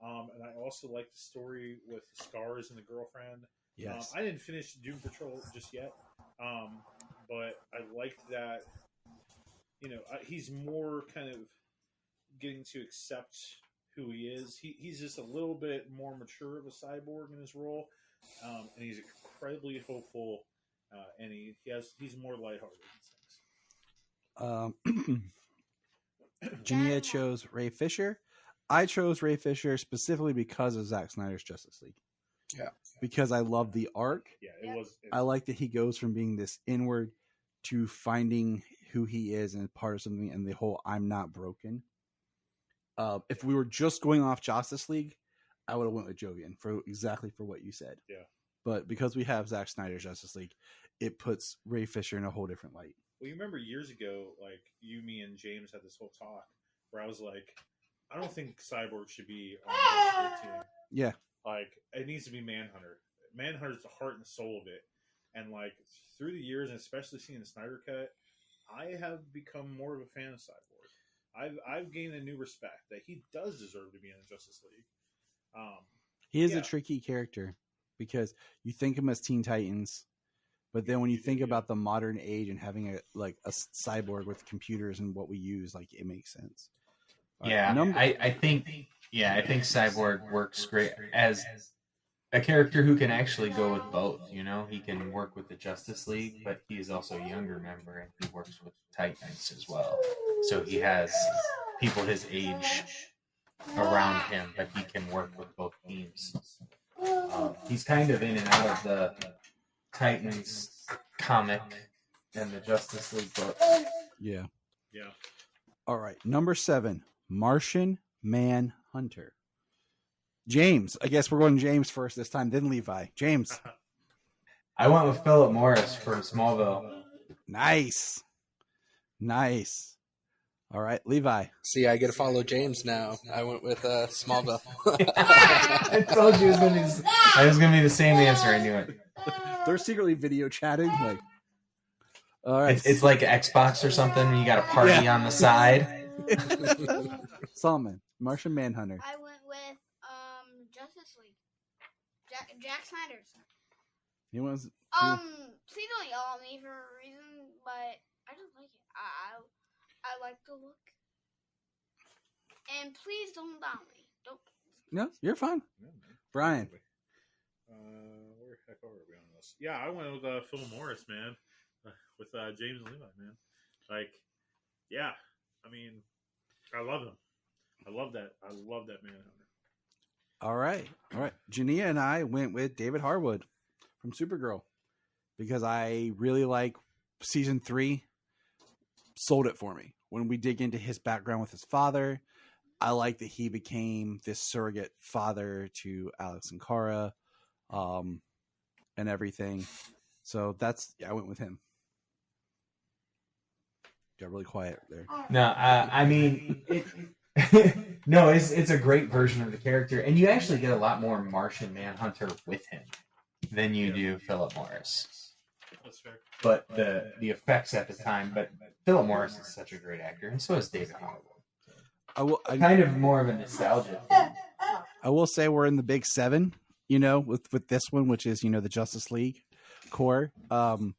And I also like the story with the Scars and the girlfriend. Yes. I didn't finish Doom Patrol just yet, but I liked that. He's more kind of getting to accept who he is. He's just a little bit more mature of a cyborg in his role, and he's incredibly hopeful, and he's more lighthearted in things. Jania chose Ray Fisher. I chose Ray Fisher specifically because of Zack Snyder's Justice League. Yeah. Because I love the arc. Yeah, it was. I like that he goes from being this inward to finding who he is and part of something, and the whole "I'm not broken." If we were just going off Justice League, I would have went with Jovian for what you said. Yeah. But because we have Zack Snyder's Justice League, it puts Ray Fisher in a whole different light. Well, you remember years ago, like you, me, and James had this whole talk where I was like, I don't think Cyborg should be on the Justice League team. Yeah. Like, it needs to be Manhunter. Manhunter's the heart and soul of it. And, like, through the years, and especially seeing the Snyder Cut, I have become more of a fan of Cyborg. I've gained a new respect that he does deserve to be in the Justice League. He is a tricky character because you think of him as Teen Titans, but then when you think about the modern age and having a cyborg with computers and what we use, like, it makes sense. I think Cyborg works great as a character who can actually go with both. He can work with the Justice League, but he is also a younger member and he works with Titans as well. So he has people his age around him, but he can work with both teams. He's kind of in and out of the Titans comic and the Justice League book. Yeah. Yeah. All right. Number 7, Martian Manhunter. James. I guess we're going James first this time, then Levi. James. I went with Philip Morris from Smallville. Nice. All right, Levi. See, I get to follow James now. I went with Smallville. I told you it was going to be the same answer. I knew it. They're secretly video chatting. Like, all right. It's like Xbox or something. You got a party on the side. Solomon, Martian Manhunter. I went with Justice League. Jack Snyder's. He was. Please don't yell at me for a reason, but I just like it. I like the look. And please don't down me. Don't. No, you're fine. Brian. Where the heck are we on this? Yeah, I went with Phil Morris, man. With James and Levi, man. Like, yeah. I mean, I love him. I love that Manhunter. All right. Jania and I went with David Harwood from Supergirl because I really like season 3. Sold it for me. When we dig into his background with his father, I like that he became this surrogate father to Alex and Kara, and everything. So I went with him. Got really quiet there. No, I mean, it's a great version of the character, and you actually get a lot more Martian Manhunter with him than you do Philip Morris. That's fair. But the effects at the time, but Philip Morris is such a great actor, and so is David Harwood. Kind of more of a nostalgia thing. I will say we're in the big 7, with this one, which is, the Justice League core. And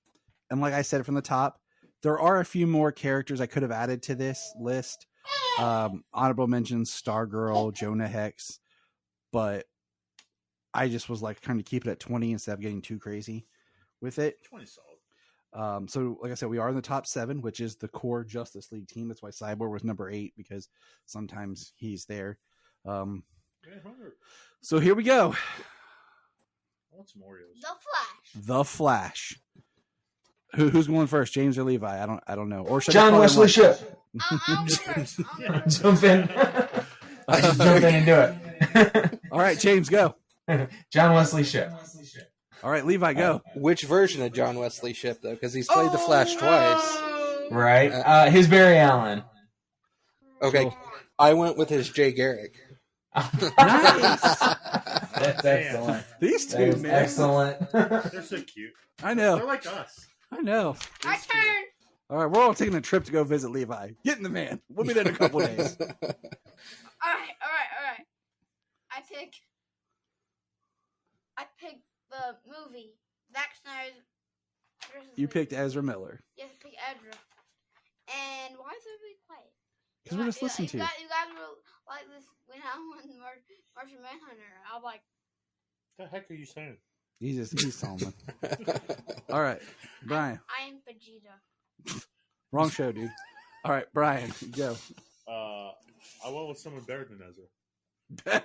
like I said from the top, there are a few more characters I could have added to this list. Honorable mentions, Stargirl, Jonah Hex, but I just was like trying to keep it at 20 instead of getting too crazy with it. 20 solid. So like I said, we are in the top 7, which is the core Justice League team. That's why Cyborg was number 8, because sometimes he's there. So here we go. I want some Oreos. The Flash. Who's going first, James or Levi? I don't know. Or should John Wesley Shipp. I'll go first. Jump in. Just jump in and do it. All right, James, go. John Wesley Shipp. All right, Levi, go. Which version of John Wesley Shipp, though? Because he's played the Flash twice. Right. His Barry Allen. Okay. I went with his Jay Garrick. Nice. That's excellent. These two, man. Excellent. They're so cute. I know. They're like us. I know. My turn. All right, we're all taking a trip to go visit Levi. Get in the van. We'll be there in a couple of days. All right. I pick the movie. Zack Snyder's. You picked Ezra Miller. Yes, I picked Ezra. And why is everybody quiet? Because we're just listening to you. You guys were like this when I won the Martian Manhunter. I was like, What the heck are you saying? He's Solomon. All right, Brian. I am Vegeta. Wrong show, dude. All right, Brian, go. I went with someone better than Ezra.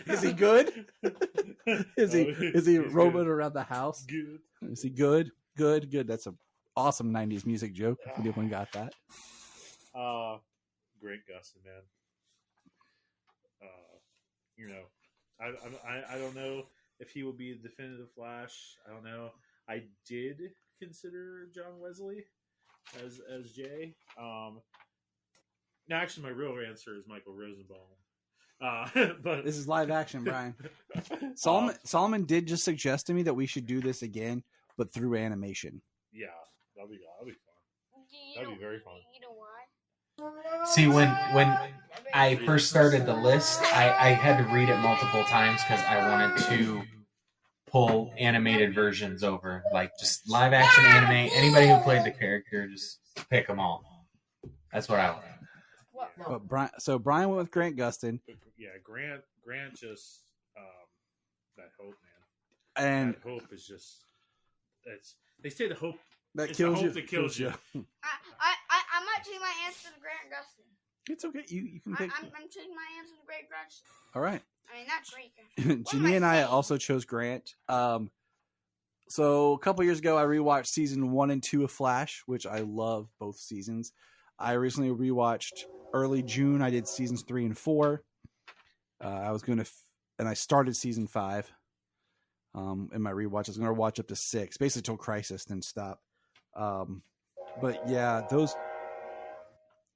Is he good? Is he roaming around the house? Good. Is he good? Good. That's an awesome '90s music joke. If anyone got that. Grant Gustin, man. I don't know if he will be the definitive Flash. I don't know. I did consider John Wesley as Jay. Now, actually, my real answer is Michael Rosenbaum. But This is live action, Brian. Solomon did just suggest to me that we should do this again, but through animation. yeah, that'd be fun. That'd be very fun. You know why? See, when I first started the list, I had to read it multiple times because I wanted to pull animated versions over, like just live action anime. Anybody who played the character, just pick them all. That's what I want. But Brian went with Grant Gustin, But, yeah, Grant just that hope, man. and That hope is just they say the hope that it's kills the you. hope that kills you. I might change my answer to Grant Gustin. It's okay. You can pick. I'm changing my answer to Grant Gustin. All right. I mean, not Grant. Jeannie and I also chose Grant. So a couple years ago, I rewatched season 1 and 2 of Flash, which I love both seasons. I recently rewatched early June. I did seasons 3 and 4. I was going to, and I started season 5. In my rewatch, I was going to watch up to 6, basically till Crisis, then stop. But yeah,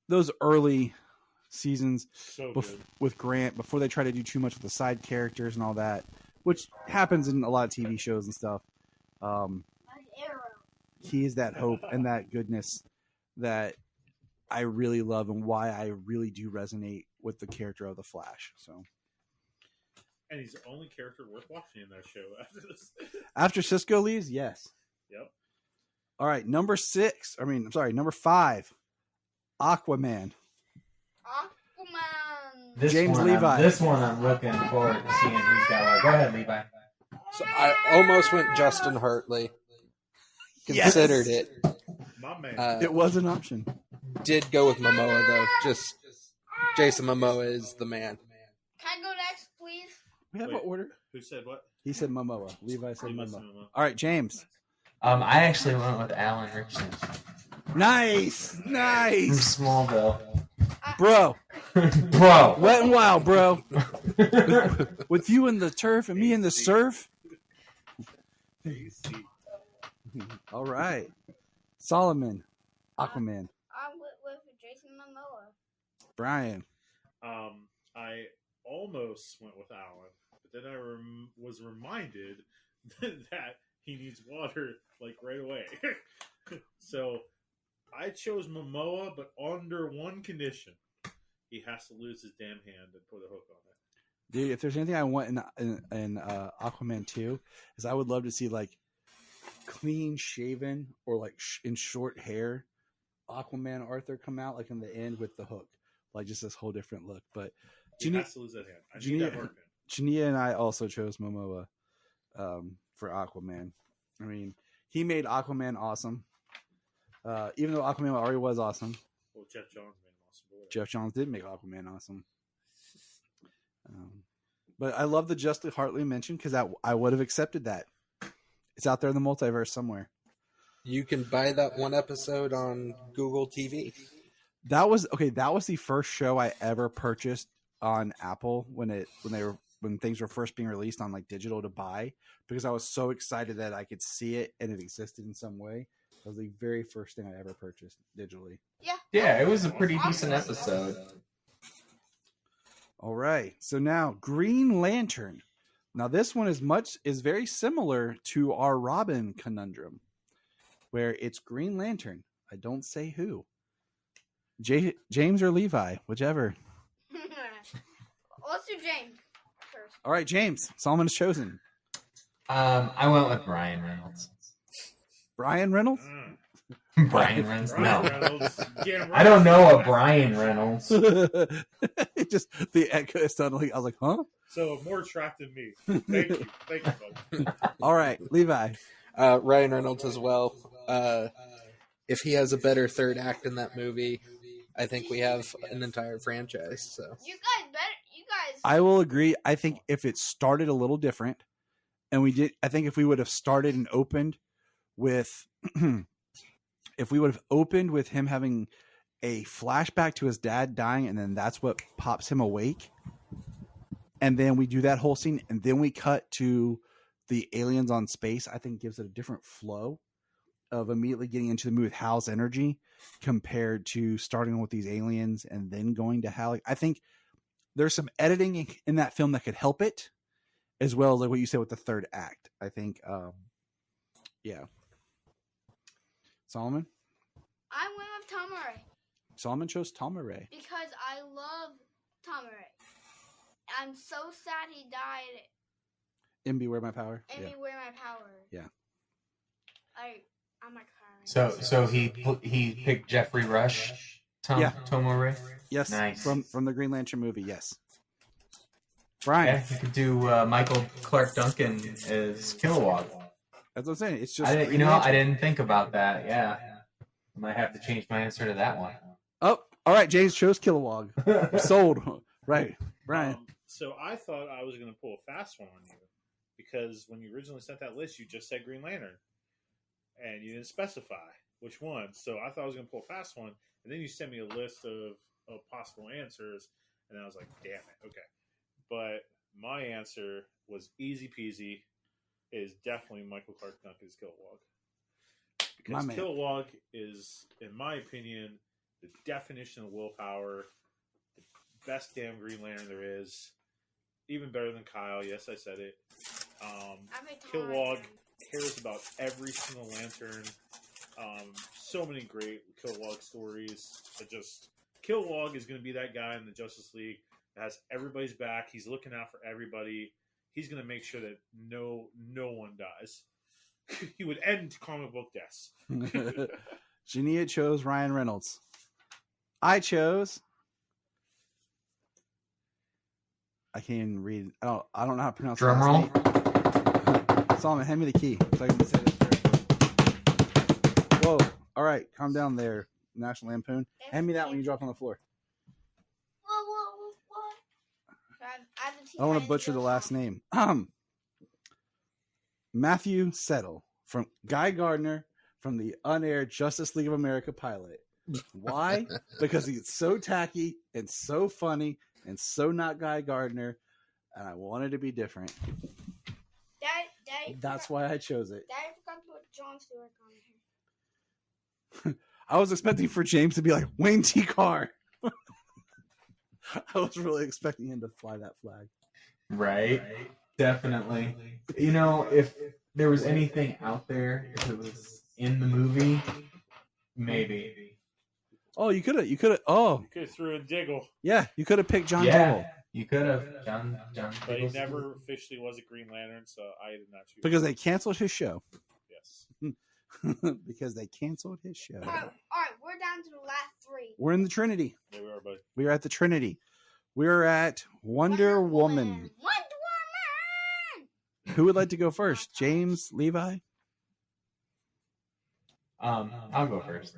those early seasons So good. with Grant, before they try to do too much with the side characters and all that, which happens in a lot of TV shows and stuff. Like Arrow. He is that hope and that goodness that I really love, and why I really do resonate with the character of the Flash. So, And he's the only character worth watching in that show after this. after Cisco leaves, yes. Yep. All right, number 5, Aquaman. Aquaman. James Levi. This one I'm looking forward to seeing who's got what. Go ahead, Levi. So I almost went Justin Hartley. Considered it. My man. It was an option. Did go with Momoa though. Just Jason Momoa is the man. Can I go next, please? We have Wait. an order. Who said what? He said Momoa. Levi said Levi Momoa. said Momoa. All right, James. I actually went with Alan Richardson Nice. from Smallville. Bro. Bro. Wet and wild, bro. With you in the turf and me in the surf. All right. Solomon. Aquaman. I went with Jason Momoa. Brian. I almost went with Alan, but then I was reminded that he needs water like right away. So I chose Momoa, but under one condition: he has to lose his damn hand and put a hook on it. Dude, if there's anything I want in Aquaman 2, is I would love to see like clean shaven or like in short hair Aquaman Arthur come out like in the end with the hook, like just this whole different look. But He has to lose that hand. I need that hook. Jania and I also chose Momoa for Aquaman. I mean, he made Aquaman awesome. Even though Aquaman already was awesome, Well, Jeff Johns made him awesome. But Jeff Johns did make Aquaman awesome. But I love the Justin Hartley mention because I would have accepted that. It's out there in the multiverse somewhere. You can buy that one episode on Google TV. That was the first show I ever purchased on Apple when things were first being released on like digital to buy, because I was so excited that I could see it and it existed in some way. That was the very first thing I ever purchased digitally. Yeah, it was a pretty decent episode. All right. So now Green Lantern. Now this one is very similar to our Robin conundrum, where it's Green Lantern. I don't say who. James or Levi, whichever. Let's do James. All right, James. Solomon's chosen. I went with Ryan Reynolds. Brian Reynolds? Brian Reynolds? Brian No. Reynolds. Damn right. I don't know a Brian Reynolds. It just the echo suddenly. I was like, huh? So more attractive than me. Thank you. Thank you, buddy. All right, Levi. Ryan Reynolds as well. If he has a better third act in that movie, I think we have an entire franchise. So You guys. I will agree. I think if it started a little different, and I think if we would have started and opened with, if we would have opened with him having a flashback to his dad dying, and then that's what pops him awake, and then we do that whole scene, and then we cut to the aliens on space, I think gives it a different flow of immediately getting into the movie with Hal's energy compared to starting with these aliens and then going to Hal. I think there's some editing in that film that could help it, as well as like what you said with the third act. I think, yeah. Solomon? I went with Tom Murray Solomon chose Tom Murray. because I love Tom Murray. I'm so sad he died In Beware My Power. and Yeah. Beware My Power. Yeah. I'm like crying. So he picked Jeffrey Rush. Yeah. Tom Murray. Yes. Nice. From the Green Lantern movie. Yes. Brian. Yeah, you could do Michael Clark Duncan as Kilowog. That's what I'm saying. It's just I Green Lantern. didn't think about that. Yeah, I might have to change my answer to that one. Oh, all right. James chose Kilowog. We're sold. Right. Brian. So I thought I was going to pull a fast one on you because when you originally sent that list, you just said Green Lantern, and you didn't specify which one. So I thought I was going to pull a fast one, and then you sent me a list of possible answers, and I was like, damn it, okay. But my answer was easy peasy. It is definitely Michael Clark Duncan's Kilowog. Because Kilowog is, in my opinion, the definition of willpower, the best damn Green Lantern there is. Even better than Kyle. Yes, I said it. Kilowog cares about every single lantern. So many great Kilowog stories. Kilowog is going to be that guy in the Justice League that has everybody's back. He's looking out for everybody. He's going to make sure that no one dies. He would end comic book deaths. Jania chose Ryan Reynolds. I chose. I can't even read. I don't know how to pronounce Drum the roll. last name. Solomon, hand me the key so I can say this correctly. Whoa. All right. Calm down there, National Lampoon. Hand me that when you drop on the floor. I don't want to butcher the last name. Matthew Settle from Guy Gardner from the unaired Justice League of America pilot. Why? Because he's so tacky and so funny and so not Guy Gardner, and I wanted to be different. That's why I chose it. Daddy forgot to put John Stewart on here. I was expecting for James to be like Wayne T. Carr. I was really expecting him to fly that flag. Right. Definitely. You know, if there was anything out there, if it was in the movie, maybe. Oh, you could have. Oh, You could have threw in Diggle. yeah, you could have picked John Yeah, Diggle you could have. John. But he Diggle's- never officially was a Green Lantern, so I did not choose because him. they canceled his show. Yes. Because they canceled his show. All right, we're down to the last three. We're in the Trinity. There we are, buddy. We are at the Trinity. We're at Wonder Woman. Wonder Woman! Who would like to go first? James, Levi? I'll go first.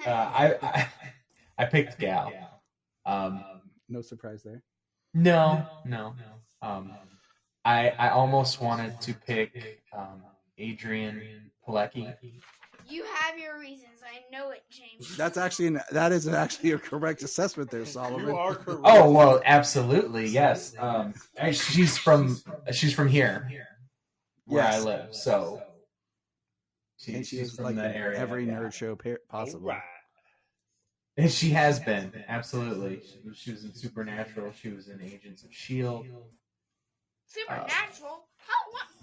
I picked Gal. No surprise there. No. I almost wanted to pick Adrian Pilecki. You have your reasons. I know it, James. That is actually a correct assessment there, Solomon. You are correct. Oh well, absolutely, yes. She's from here, where Yes. I live. So And she she's is from like the in area. every yeah. nerd show possible. All right. And she has been absolutely. She was in Supernatural. She was in Agents of Shield. Supernatural?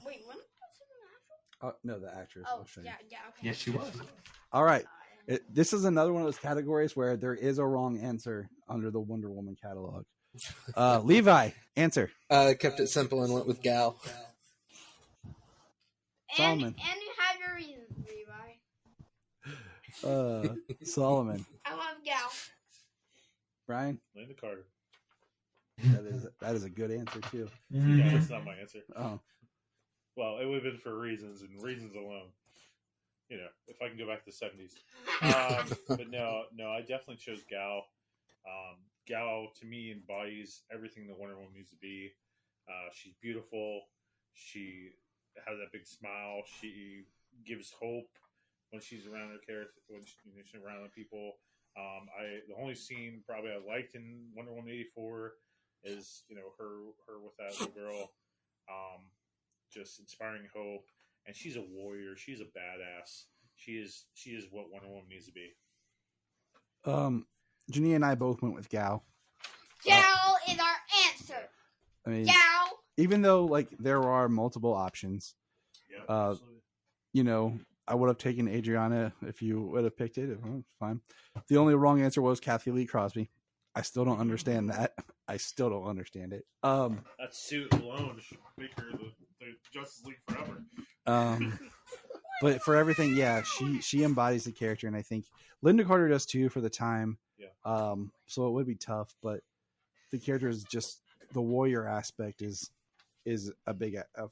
Wait, when was Supernatural? No, the actress. Oh, I'll show you. yeah, okay. Yes, she was. All right. This is another one of those categories where there is a wrong answer under the Wonder Woman catalog. Levi, answer. Kept it simple and went with Gal. Solomon. And you have your reasons, Levi. Solomon. I love Gal. Brian. Linda Carter. That is a good answer too. No, that's not my answer. Oh, Well, it would have been for reasons and reasons alone. If I can go back to the 70s. But no, I definitely chose Gal. Gal, to me, embodies everything that Wonder Woman needs to be. She's beautiful. She has that big smile. She gives hope when she's around her character, when she's around the people. The only scene probably I liked in Wonder Woman 84 is her with that little girl, just inspiring hope. And she's a warrior. She's a badass. She is what Wonder Woman needs to be. Jania and I both went with Gal. Gal is our answer. I mean, Gal. even though there are multiple options, Yeah, I would have taken Adriana if you would have picked it. Well, fine. The only wrong answer was Kathy Lee Crosby. I still don't understand that. I still don't understand it. That suit alone should make her the Justice League forever. But for everything, yeah, she embodies the character, and I think Linda Carter does too for the time. Yeah. So it would be tough, but the character is just the warrior aspect is a big F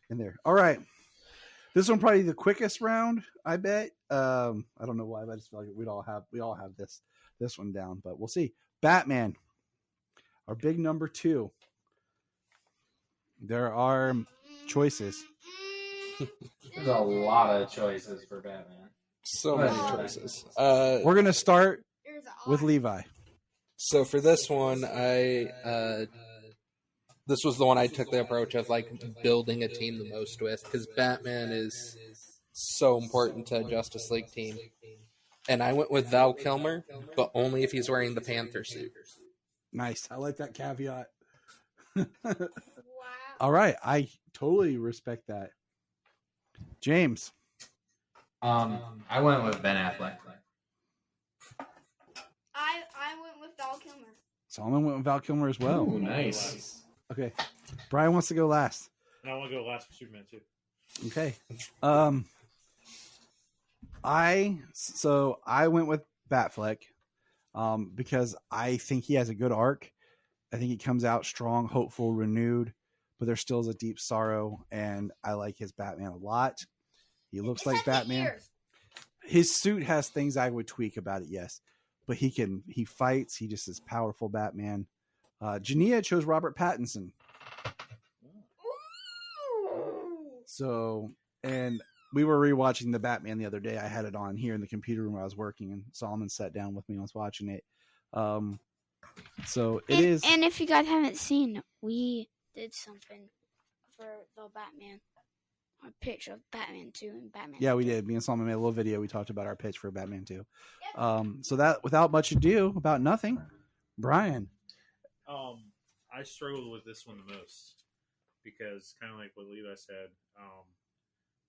in there. All right. This one probably the quickest round, I bet. I don't know why, but I just feel like we all have this one down, but we'll see. Batman, our big number 2. There are choices. There's a lot of choices for Batman. So many choices. We're gonna start with Levi. So for this one, this was the one I took the approach of building a team the most with, because Batman is so important to a Justice League team. And I went with Val Kilmer, but only if he's wearing the Panther suit. Nice. I like that caveat. Wow. All right. I totally respect that. James. I went with Ben Affleck. I went with Val Kilmer. Solomon went with Val Kilmer as well. Ooh, nice. Okay. Brian wants to go last. And I want to go last for Superman too. Okay. I went with Batfleck because I think he has a good arc. I think he comes out strong, hopeful, renewed, but there still is a deep sorrow, and I like his Batman a lot. He looks like Batman. His suit has things I would tweak about it, yes, but he fights. He just is powerful Batman. Jania chose Robert Pattinson. So, and we were rewatching the Batman the other day. I had it on here in the computer room where I was working, and Solomon sat down with me and was watching it. So it is. And if you guys haven't seen, we did something for the Batman. A picture of Batman 2 and Batman. Yeah, we did. Me and Solomon made a little video. We talked about our pitch for Batman 2. So that, without much ado, about nothing, Brian. I struggled with this one the most because, kind of like what Levi said,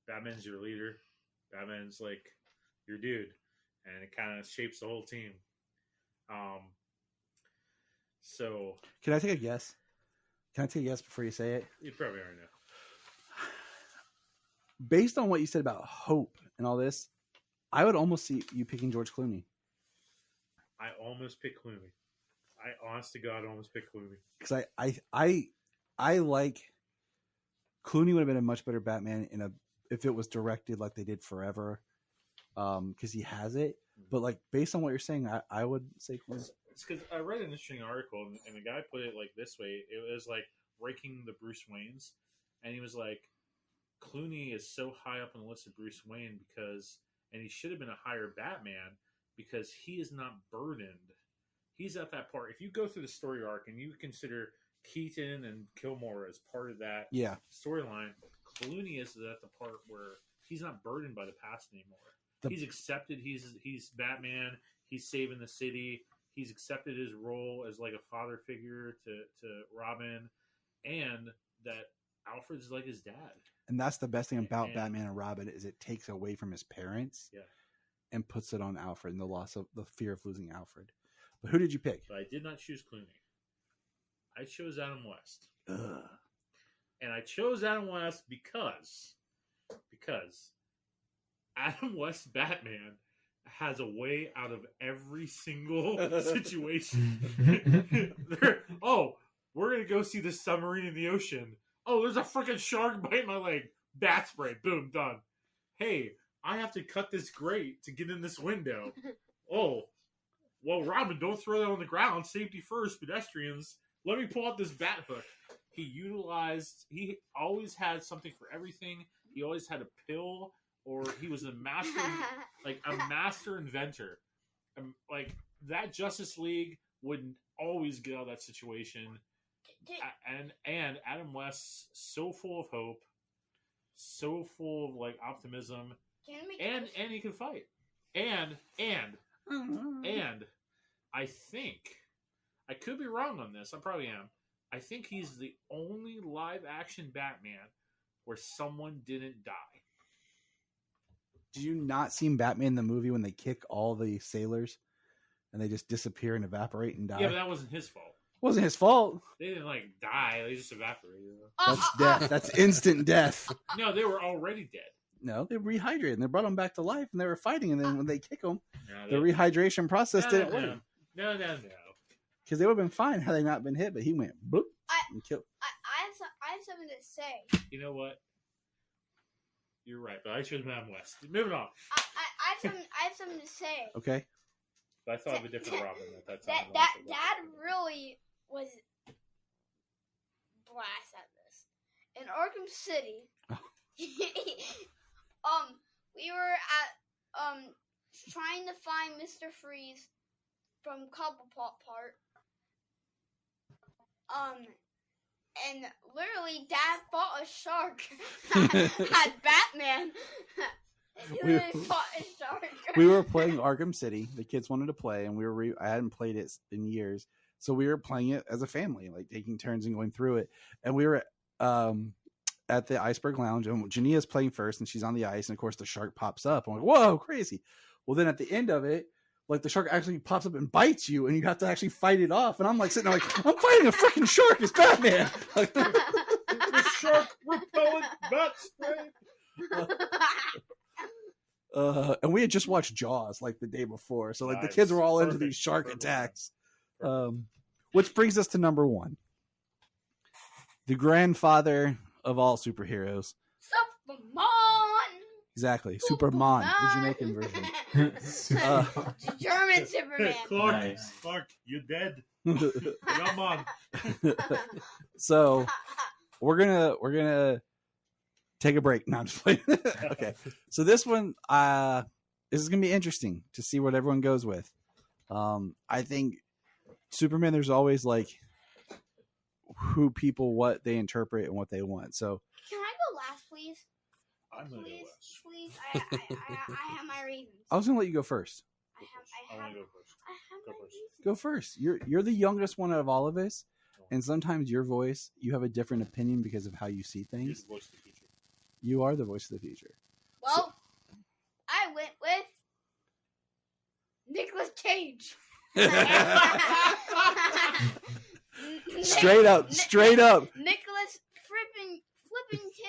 Batman's your leader. Batman's like your dude, and it kind of shapes the whole team. So Can I take a guess? Can I take a guess before you say it? you probably already know. Based on what you said about hope and all this, I would almost see you picking George Clooney. I almost picked Clooney. I honest to God almost picked Clooney. Because I like Clooney would have been a much better Batman if it was directed like they did Forever, because he has it. But like based on what you're saying, I would say Clooney. It's because I read an interesting article, and the guy put it like this way: it was like ranking the Bruce Waynes, and he was like, Clooney is so high up on the list of Bruce Wayne and he should have been a higher Batman because he is not burdened. He's at that part. If you go through the story arc and you consider Keaton and Kilmore as part of that storyline, Clooney is at the part where he's not burdened by the past anymore. He's accepted he's Batman. He's saving the city. He's accepted his role as like a father figure to Robin, and that Alfred's like his dad. And that's the best thing about Batman and Robin is it takes away from his parents and puts it on Alfred and the fear of losing Alfred. But who did you pick? But I did not choose Clooney. I chose Adam West. Ugh. And I chose Adam West because Adam West Batman has a way out of every single situation. We're going to go see this submarine in the ocean. Oh, there's a freaking shark biting my leg. Bat spray. Boom, done. Hey, I have to cut this grate to get in this window. Oh, well, Robin, don't throw that on the ground. Safety first, pedestrians. Let me pull out this bat hook. He always had something for everything. He always had a pill, or he was a master inventor. Like, that Justice League would always get out of that situation. And Adam West, so full of hope, so full of, like, optimism, and he can fight. And I think, I could be wrong on this, I probably am, I think he's the only live-action Batman where someone didn't die. Did you not see Batman the movie when they kick all the sailors and they just disappear and evaporate and die? Yeah, but that wasn't his fault. It wasn't his fault. They didn't, like, die. They just evaporated. That's death. That's instant death. No, they were already dead. No, they rehydrated and they brought them back to life and they were fighting. And then when they kick them, the rehydration process didn't work. No. Because they would have been fine had they not been hit, but he went bloop and killed. I have something to say. You know what? You're right, but I chose Adam West. Moving on. I have something to say. Okay. But I thought of a different Robin at that time. That really was blast at this. In Arkham City, we were at trying to find Mr. Freeze from Cobblepot Park. And literally, Dad fought a shark at Batman. We were playing Arkham City. The kids wanted to play, and I hadn't played it in years, so we were playing it as a family, like taking turns and going through it. And we were at the Iceberg Lounge, and Jania's playing first, and she's on the ice, and of course the shark pops up. I'm like, whoa, crazy! Well, then at the end of it, like the shark actually pops up and bites you, and you have to actually fight it off. And I'm like sitting there like, I'm fighting a freaking shark. It's Batman. Like, the shark repellent bat spray. And we had just watched Jaws like the day before, so like nice. The kids were all into these shark attacks. Which brings us to number one, the grandfather of all superheroes, Superman. Exactly, Superman, the Jamaican version. German Superman. Clark, Nice. Clark, you dead? Come on. So we're gonna take a break. No, I'm just playing. Okay, so this one, this is gonna be interesting to see what everyone goes with. I think Superman, there's always like who people, what they interpret and what they want. So can I go last, please? I'm gonna Please, go last. please. I have my reasons. I was gonna let you go first. I want to go first. I have Go my first. reasons. Go first. You're the youngest one out of all of us, and sometimes your voice, you have a different opinion because of how you see You're things. the voice of the future. You are the voice of the future. Well, I went with Nicolas Cage. Straight up. Nicolas flipping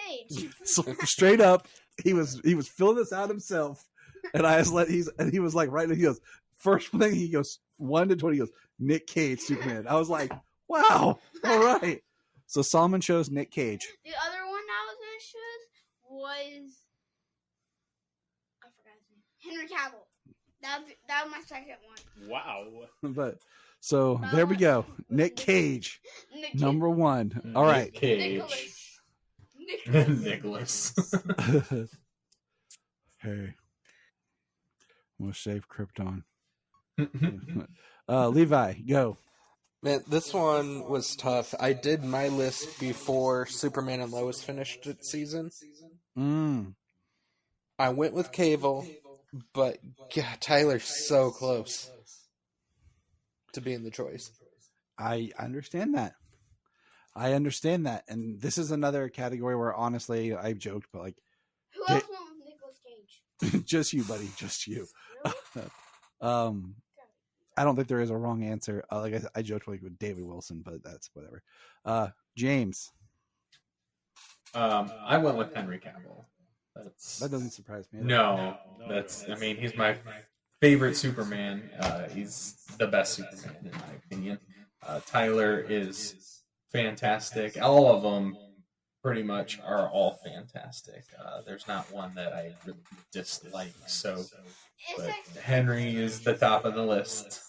Cage. So, straight up, he was filling this out himself, and he was like, right. He goes, first thing he goes 1 to 20. He goes, Nick Cage, Superman. I was like, wow, all right. So Solomon chose Nick Cage. The other one I was gonna choose was I forgot his name. Henry Cavill. That was my second one. Wow. But so there we go. Nick Cage, Nick Cage. number one. All right. Cage. Nicholas. Nicholas. Hey, I'm gonna save Krypton. Levi, go. Man, this one was tough. I did my list before Superman and Lois finished its season. I went with Cable, but God, Tyler's so close to being the choice. I understand that. And this is another category where honestly I joked, but like Who else went with Nicolas Cage? just you, buddy, just you. Really? I don't think there is a wrong answer. Like I joked like with David Wilson, but that's whatever. James. I went with Henry Cavill. That doesn't surprise me. No, I mean, he's my favorite Superman. He's the best Superman in my opinion. Tyler is fantastic. All of them pretty much are all fantastic. There's not one that I really dislike. So, but Henry is the top of the list.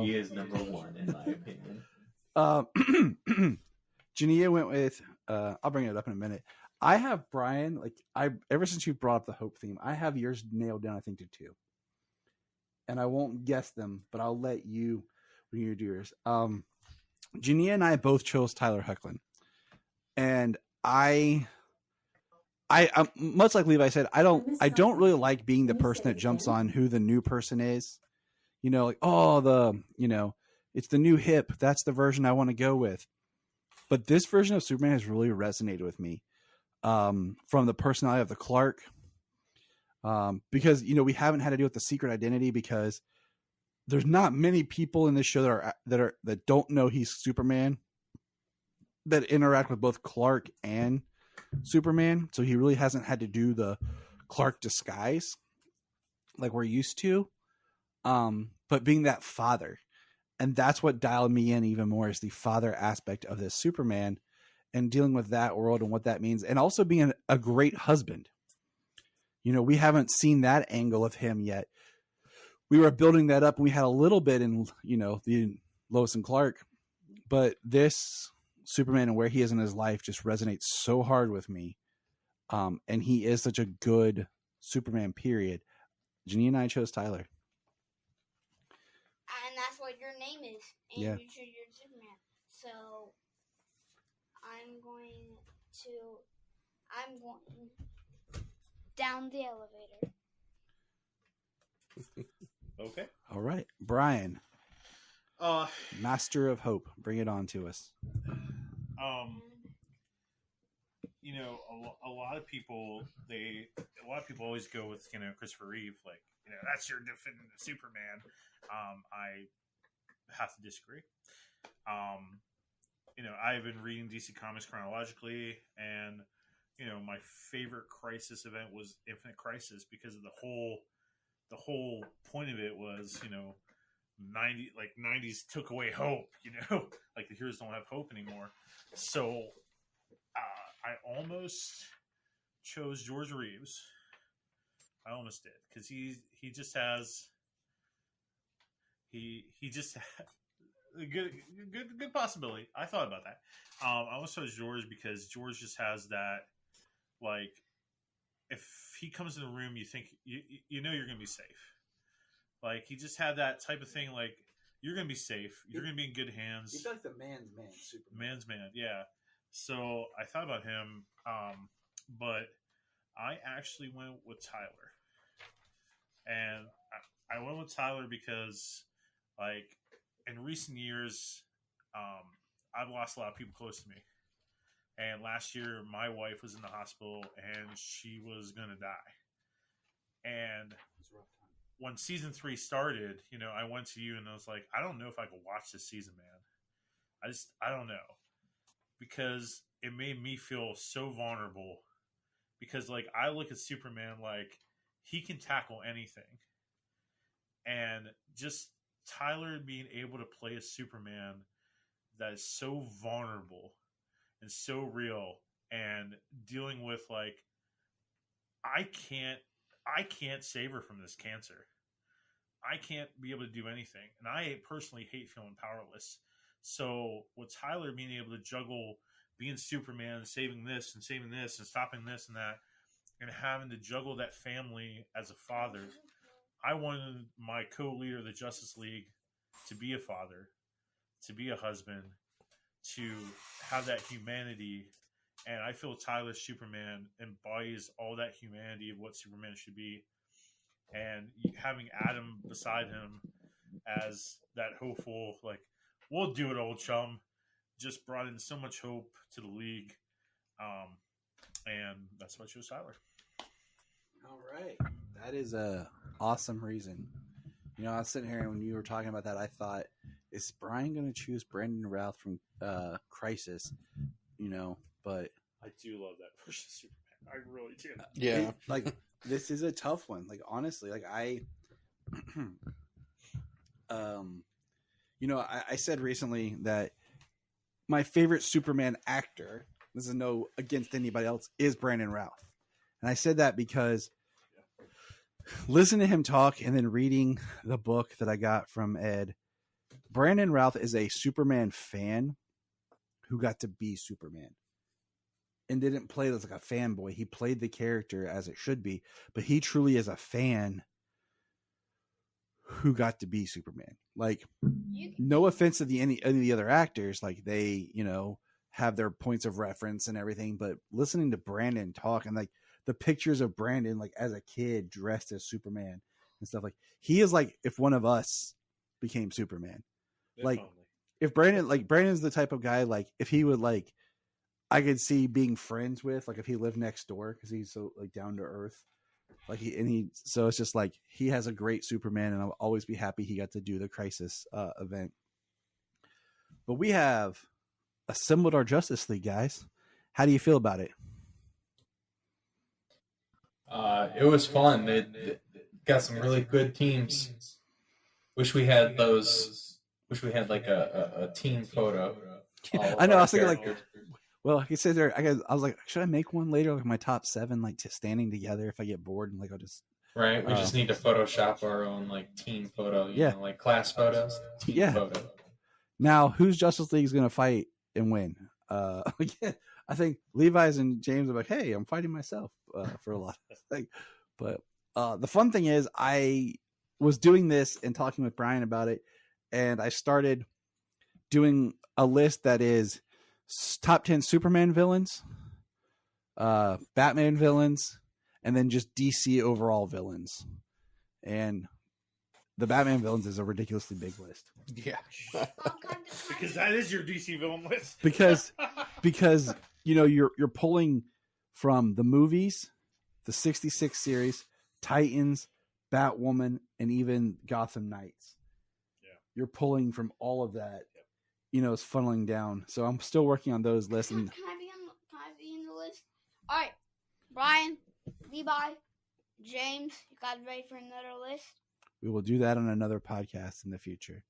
He is number one in my opinion. Jania went with. I'll bring it up in a minute. I have Brian. Ever since you brought up the Hope theme, I have yours nailed down. I think to 2, and I won't guess them, but I'll let you when you do yours. Jania and I both chose Tyler Hoechlin, and I much like Levi said, I don't really like being the person that jumps on who the new person is. Like, it's the new hip. That's the version I want to go with. But this version of Superman has really resonated with me. From the personality of the Clark, because we haven't had to deal with the secret identity, because there's not many people in this show that don't know he's Superman, that interact with both Clark and Superman. So he really hasn't had to do the Clark disguise like we're used to. But being that father, and that's what dialed me in even more, is the father aspect of this Superman. And dealing with that world and what that means, and also being a great husband. We haven't seen that angle of him yet. We were building that up, and we had a little bit in, the Lois and Clark, but this Superman and where he is in his life just resonates so hard with me. And he is such a good Superman, period. Janine and I chose Tyler. And that's what your name is. And yeah. You chose your Superman. So I'm going down the elevator. Okay. All right. Brian. Master of Hope. Bring it on to us. A lot of people always go with Christopher Reeve, like, that's your definitive Superman. I have to disagree. I've been reading DC Comics chronologically, and my favorite Crisis event was Infinite Crisis, because of the whole point of it was 90s took away hope, like the heroes don't have hope anymore. So I almost chose George Reeves. I almost did, because he just has a good possibility. I thought about that. I almost chose George because George just has that, like, if he comes in the room, you think you're going to be safe. Like, he just had that type of thing. Like, you're going to be safe. You're going to be in good hands. He's like the man's man, Superman. Man's man, yeah. So I thought about him, but I actually went with Tyler, and I went with Tyler because, like, in recent years, I've lost a lot of people close to me. And last year, my wife was in the hospital, and she was going to die. And when season 3 started, I went to you, and I was like, I don't know if I could watch this season, man. I don't know. Because it made me feel so vulnerable. Because, like, I look at Superman like he can tackle anything. And just Tyler being able to play a Superman that is so vulnerable and so real, and dealing with, like, I can't save her from this cancer. I can't be able to do anything. And I personally hate feeling powerless. So with Tyler being able to juggle being Superman and saving this and stopping this and that, and having to juggle that family as a father, I wanted my co-leader of the Justice League to be a father, to be a husband, to have that humanity. And I feel Tyler Superman embodies all that humanity of what Superman should be. And having Adam beside him as that hopeful, like, we'll do it, old chum, just brought in so much hope to the league. And that's why I chose Tyler. All right. That is a awesome reason. You know, I was sitting here and when you were talking about that, I thought, is Brian going to choose Brandon Routh from Crisis? You know, but I do love that version of Superman. I really do. Yeah. This is a tough one. Like, honestly, like I I said recently that my favorite Superman actor, this is no against anybody else, is Brandon Routh. And I said that because listening to him talk and then reading the book that I got from Ed, Brandon Routh is a Superman fan who got to be Superman and didn't play as like a fanboy. He played the character as it should be, but he truly is a fan who got to be Superman. Like, no offense to any of the other actors, like they, have their points of reference and everything, but listening to Brandon talk and like the pictures of Brandon, like as a kid dressed as Superman and stuff, like he is like if one of us became Superman. Like if Brandon's the type of guy, like if he would like, I could see being friends with, like if he lived next door because he's so like down to earth. Like so it's just like he has a great Superman, and I'll always be happy he got to do the Crisis event. But we have assembled our Justice League, guys. How do you feel about it? It was fun. It got some really good teams. Wish we had those. Wish we had like a team photo. I know. I was thinking like. Well, like I said there, I was like, should I make one later, like my top 7, like standing together if I get bored and like I'll just. Right, we just need to Photoshop our own like team photo. You know, like class photos. Team photo. Now, who's Justice League is going to fight and win? Again, I think Levi's and James are like, hey, I'm fighting myself for a lot of things. But the fun thing is, I was doing this and talking with Brian about it, and I started doing a list that is top 10 Superman villains, Batman villains, and then just DC overall villains. And the Batman villains is a ridiculously big list. Yeah. Because that is your DC villain list. because you're pulling from the movies, the 66 series, Titans, Batwoman, and even Gotham Knights. Yeah. You're pulling from all of that. It's funneling down. So I'm still working on those lists. Can I be in the list? All right, Brian, Levi, James, you guys ready for another list? We will do that on another podcast in the future.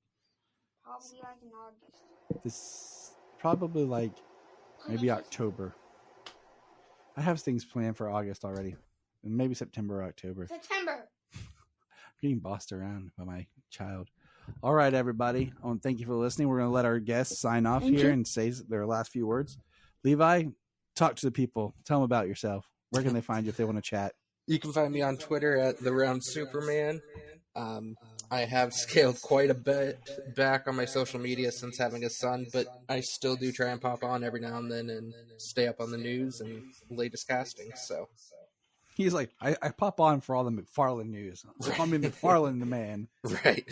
Probably like in August. This probably like maybe October. I have things planned for August already, and maybe September or October. September. I'm getting bossed around by my child. All right, everybody. I want to thank you for listening. We're going to let our guests sign off here and say their last few words. Levi, talk to the people. Tell them about yourself. Where can they find you if they want to chat? You can find me on Twitter at The Round Superman. I have scaled quite a bit back on my social media since having a son, but I still do try and pop on every now and then and stay up on the news and latest castings. So he's like, I pop on for all the McFarlane news. Call me McFarlane the man. Right.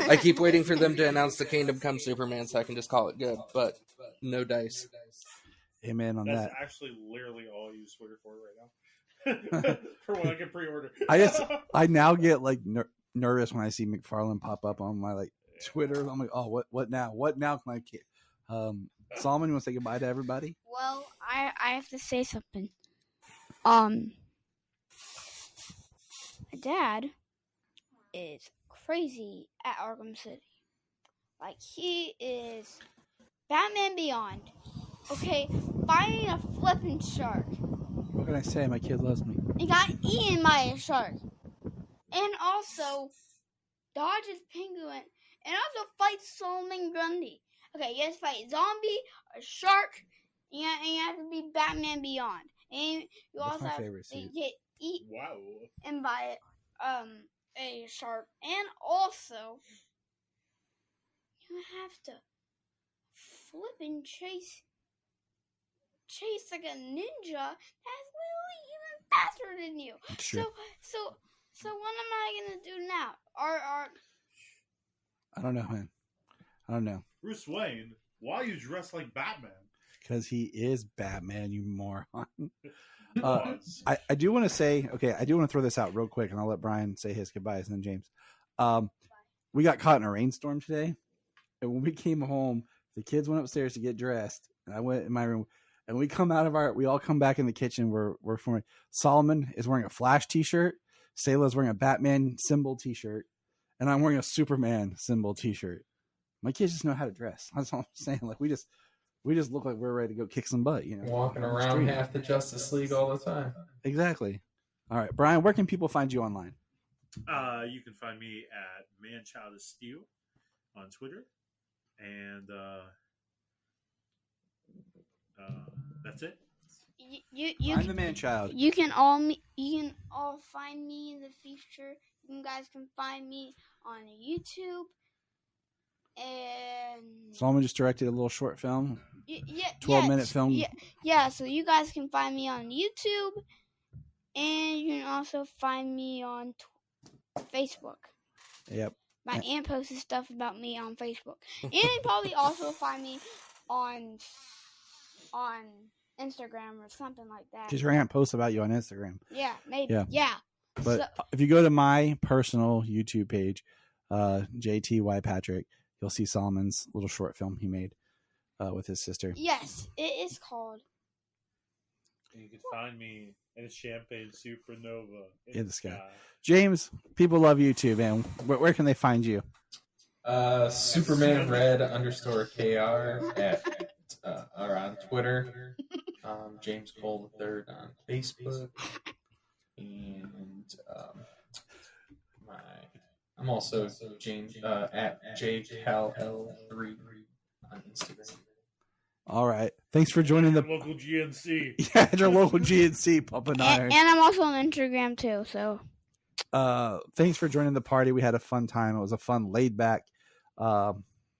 I keep waiting for them to announce the Kingdom Come Superman so I can just call it good, but no dice. Amen on that. That's actually literally all I use Twitter for right now. For what I can pre-order. I now get like nervous when I see McFarlane pop up on my like Twitter. I'm like, oh, what now? What now can I get? Solomon, you want to say goodbye to everybody? Well, I have to say something. My dad is crazy at Arkham City. Like, he is Batman Beyond. Okay, fighting a flipping shark. What can I say? My kid loves me. He got eaten by a shark. And also dodges Penguin. And also fights Solomon Grundy. Okay, you have to fight zombie, a shark, and you have to be Batman Beyond. And you also have to get eaten by a shark. And also, you have to flip and chase like a ninja that's really even faster than you. Sure. So what am I gonna do now? I don't know, man. I don't know. Bruce Wayne, why are you dressed like Batman? Because he is Batman, you moron. I do want to say, okay, I do want to throw this out real quick, and I'll let Brian say his goodbyes, and then James. We got caught in a rainstorm today, and when we came home, the kids went upstairs to get dressed, and I went in my room, and we all come back in the kitchen. We're forming. Solomon is wearing a Flash t-shirt. Sayla's wearing a Batman symbol t-shirt, and I'm wearing a Superman symbol t-shirt. My kids just know how to dress. That's all I'm saying. Like we just look like we're ready to go kick some butt, Walking around half the Justice League all the time. Exactly. All right, Brian, where can people find you online? You can find me at Manchild of Steel on Twitter, and that's it. I'm the Manchild. You can all find me in the future. You guys can find me on YouTube. And Solomon just directed a little short film. 12-minute film. Yeah, so you guys can find me on YouTube, and you can also find me on Facebook. Yep. My aunt posts stuff about me on Facebook, and you probably also find me on Instagram or something like that. Because your aunt posts about you on Instagram. Yeah, maybe. Yeah. But if you go to my personal YouTube page, JTY Patrick, you'll see Solomon's little short film he made with his sister. Yes, it is called. You can find me in a champagne supernova in the sky. James, people love you too, man. Where can they find you? Superman Red _KR or on Twitter. James Cole III on Facebook. And I'm also James at JCalL3 on Instagram. All right. Thanks for joining the local GNC. Yeah, at your local GNC, pumping iron. And I'm also on Instagram too. So. Thanks for joining the party. We had a fun time. It was a fun, laid back. Not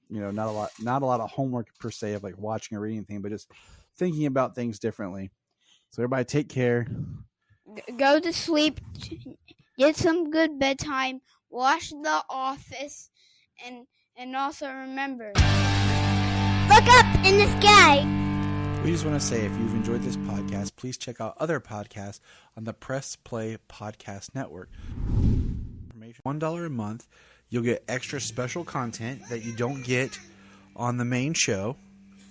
a lot of homework per se of like watching or reading anything, but just thinking about things differently. So everybody, take care. Go to sleep. Get some good bedtime. Watch The Office, and also remember. Look up in the sky. We just want to say if you've enjoyed this podcast, please check out other podcasts on the Press Play Podcast Network. $1 a month, you'll get extra special content that you don't get on the main show,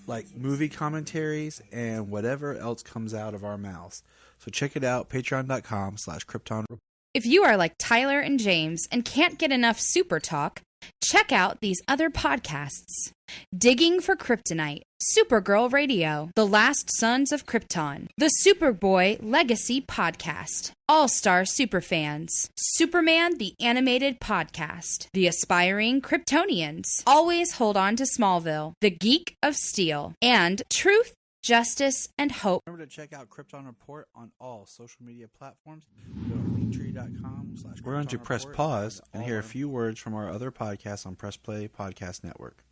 like movie commentaries and whatever else comes out of our mouths. So check it out, patreon.com/Krypton. If you are like Tyler and James and can't get enough super talk, check out these other podcasts. Digging for Kryptonite, Supergirl Radio, The Last Sons of Krypton, The Superboy Legacy Podcast, All-Star Superfans, Superman the Animated Podcast, The Aspiring Kryptonians, Always Hold On to Smallville, The Geek of Steel, and Truth, Justice, and Hope. Remember to check out Krypton Report on all social media platforms. Go to linktree.com/Krypton. We're going to press pause and hear a few words from our other podcasts on Press Play Podcast Network.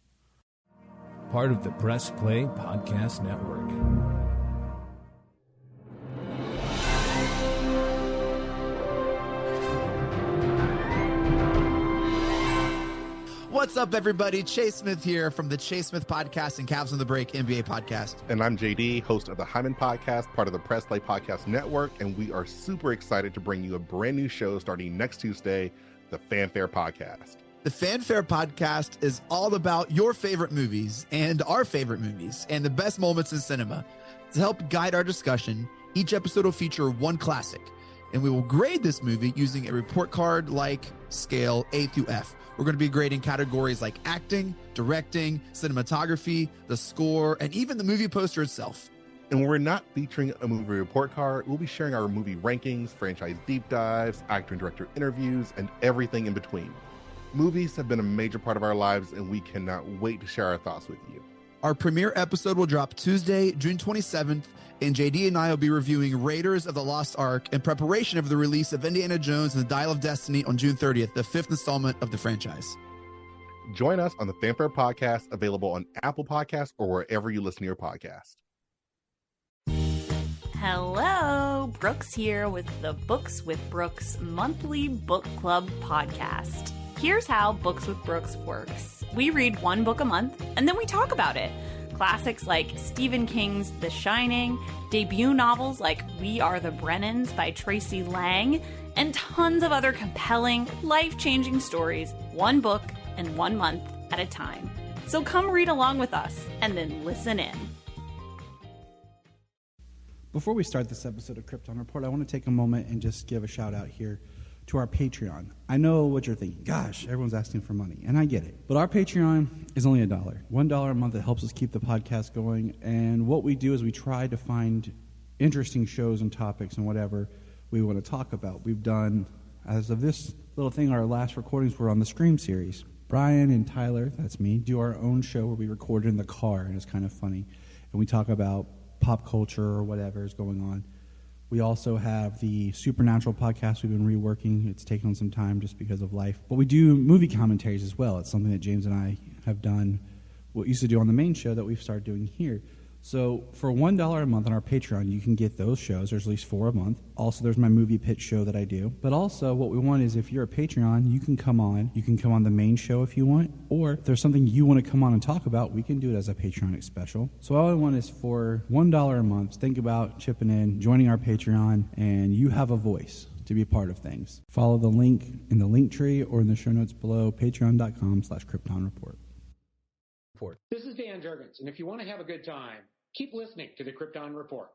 Part of the Press Play Podcast Network. What's up, everybody? Chase Smith here from the Chase Smith Podcast and Cavs on the Break NBA Podcast. And I'm JD, host of the Hyman Podcast, part of the Press Play Podcast Network, and we are super excited to bring you a brand new show starting next Tuesday, the Fanfare Podcast. The Fanfare Podcast is all about your favorite movies and our favorite movies and the best moments in cinema. To help guide our discussion, each episode will feature one classic, and we will grade this movie using a report card-like scale A through F. We're going to be grading categories like acting, directing, cinematography, the score, and even the movie poster itself. And when we're not featuring a movie report card, we'll be sharing our movie rankings, franchise deep dives, actor and director interviews, and everything in between. Movies have been a major part of our lives, and we cannot wait to share our thoughts with you. Our premiere episode will drop Tuesday, June 27th, and JD and I will be reviewing Raiders of the Lost Ark in preparation of the release of Indiana Jones and the Dial of Destiny on June 30th, the 5th installment of the franchise. Join us on the Fanfare Podcast, available on Apple Podcasts or wherever you listen to your podcast. Hello, Brooks here with the Books with Brooks monthly book club podcast. Here's how Books with Brooks works. We read one book a month, and then we talk about it. classics like Stephen King's The Shining, debut novels like We Are the Brennans by Tracy Lang, and tons of other compelling, life-changing stories, one book and 1 month at a time. So come read along with us and then listen in. Before we start this episode of Krypton Report, I want to take a moment and just give a shout out here to our Patreon. I know what you're thinking. Gosh, everyone's asking for money, and I get it. But our Patreon is only $1. $1 a month that helps us keep the podcast going. And what we do is we try to find interesting shows and topics and whatever we want to talk about. We've done, as of this little thing, our last recordings were on the Scream series. Brian and Tyler, that's me, do our own show where we record in the car, and it's kind of funny. And we talk about pop culture or whatever is going on. We also have the Supernatural podcast we've been reworking. It's taken some time just because of life. But we do movie commentaries as well. It's something that James and I have done, what we used to do on the main show that we've started doing here. So for $1 a month on our Patreon, you can get those shows. There's at least 4 a month. Also, there's my movie pitch show that I do. But also, what we want is if you're a Patreon, you can come on. You can come on the main show if you want. Or if there's something you want to come on and talk about, we can do it as a Patreon special. So all I want is for $1 a month, think about chipping in, joining our Patreon, and you have a voice to be a part of things. Follow the link in the link tree or in the show notes below, patreon.com/KryptonReport. This is Dan Jurgens, and if you want to have a good time, keep listening to the Krypton Report.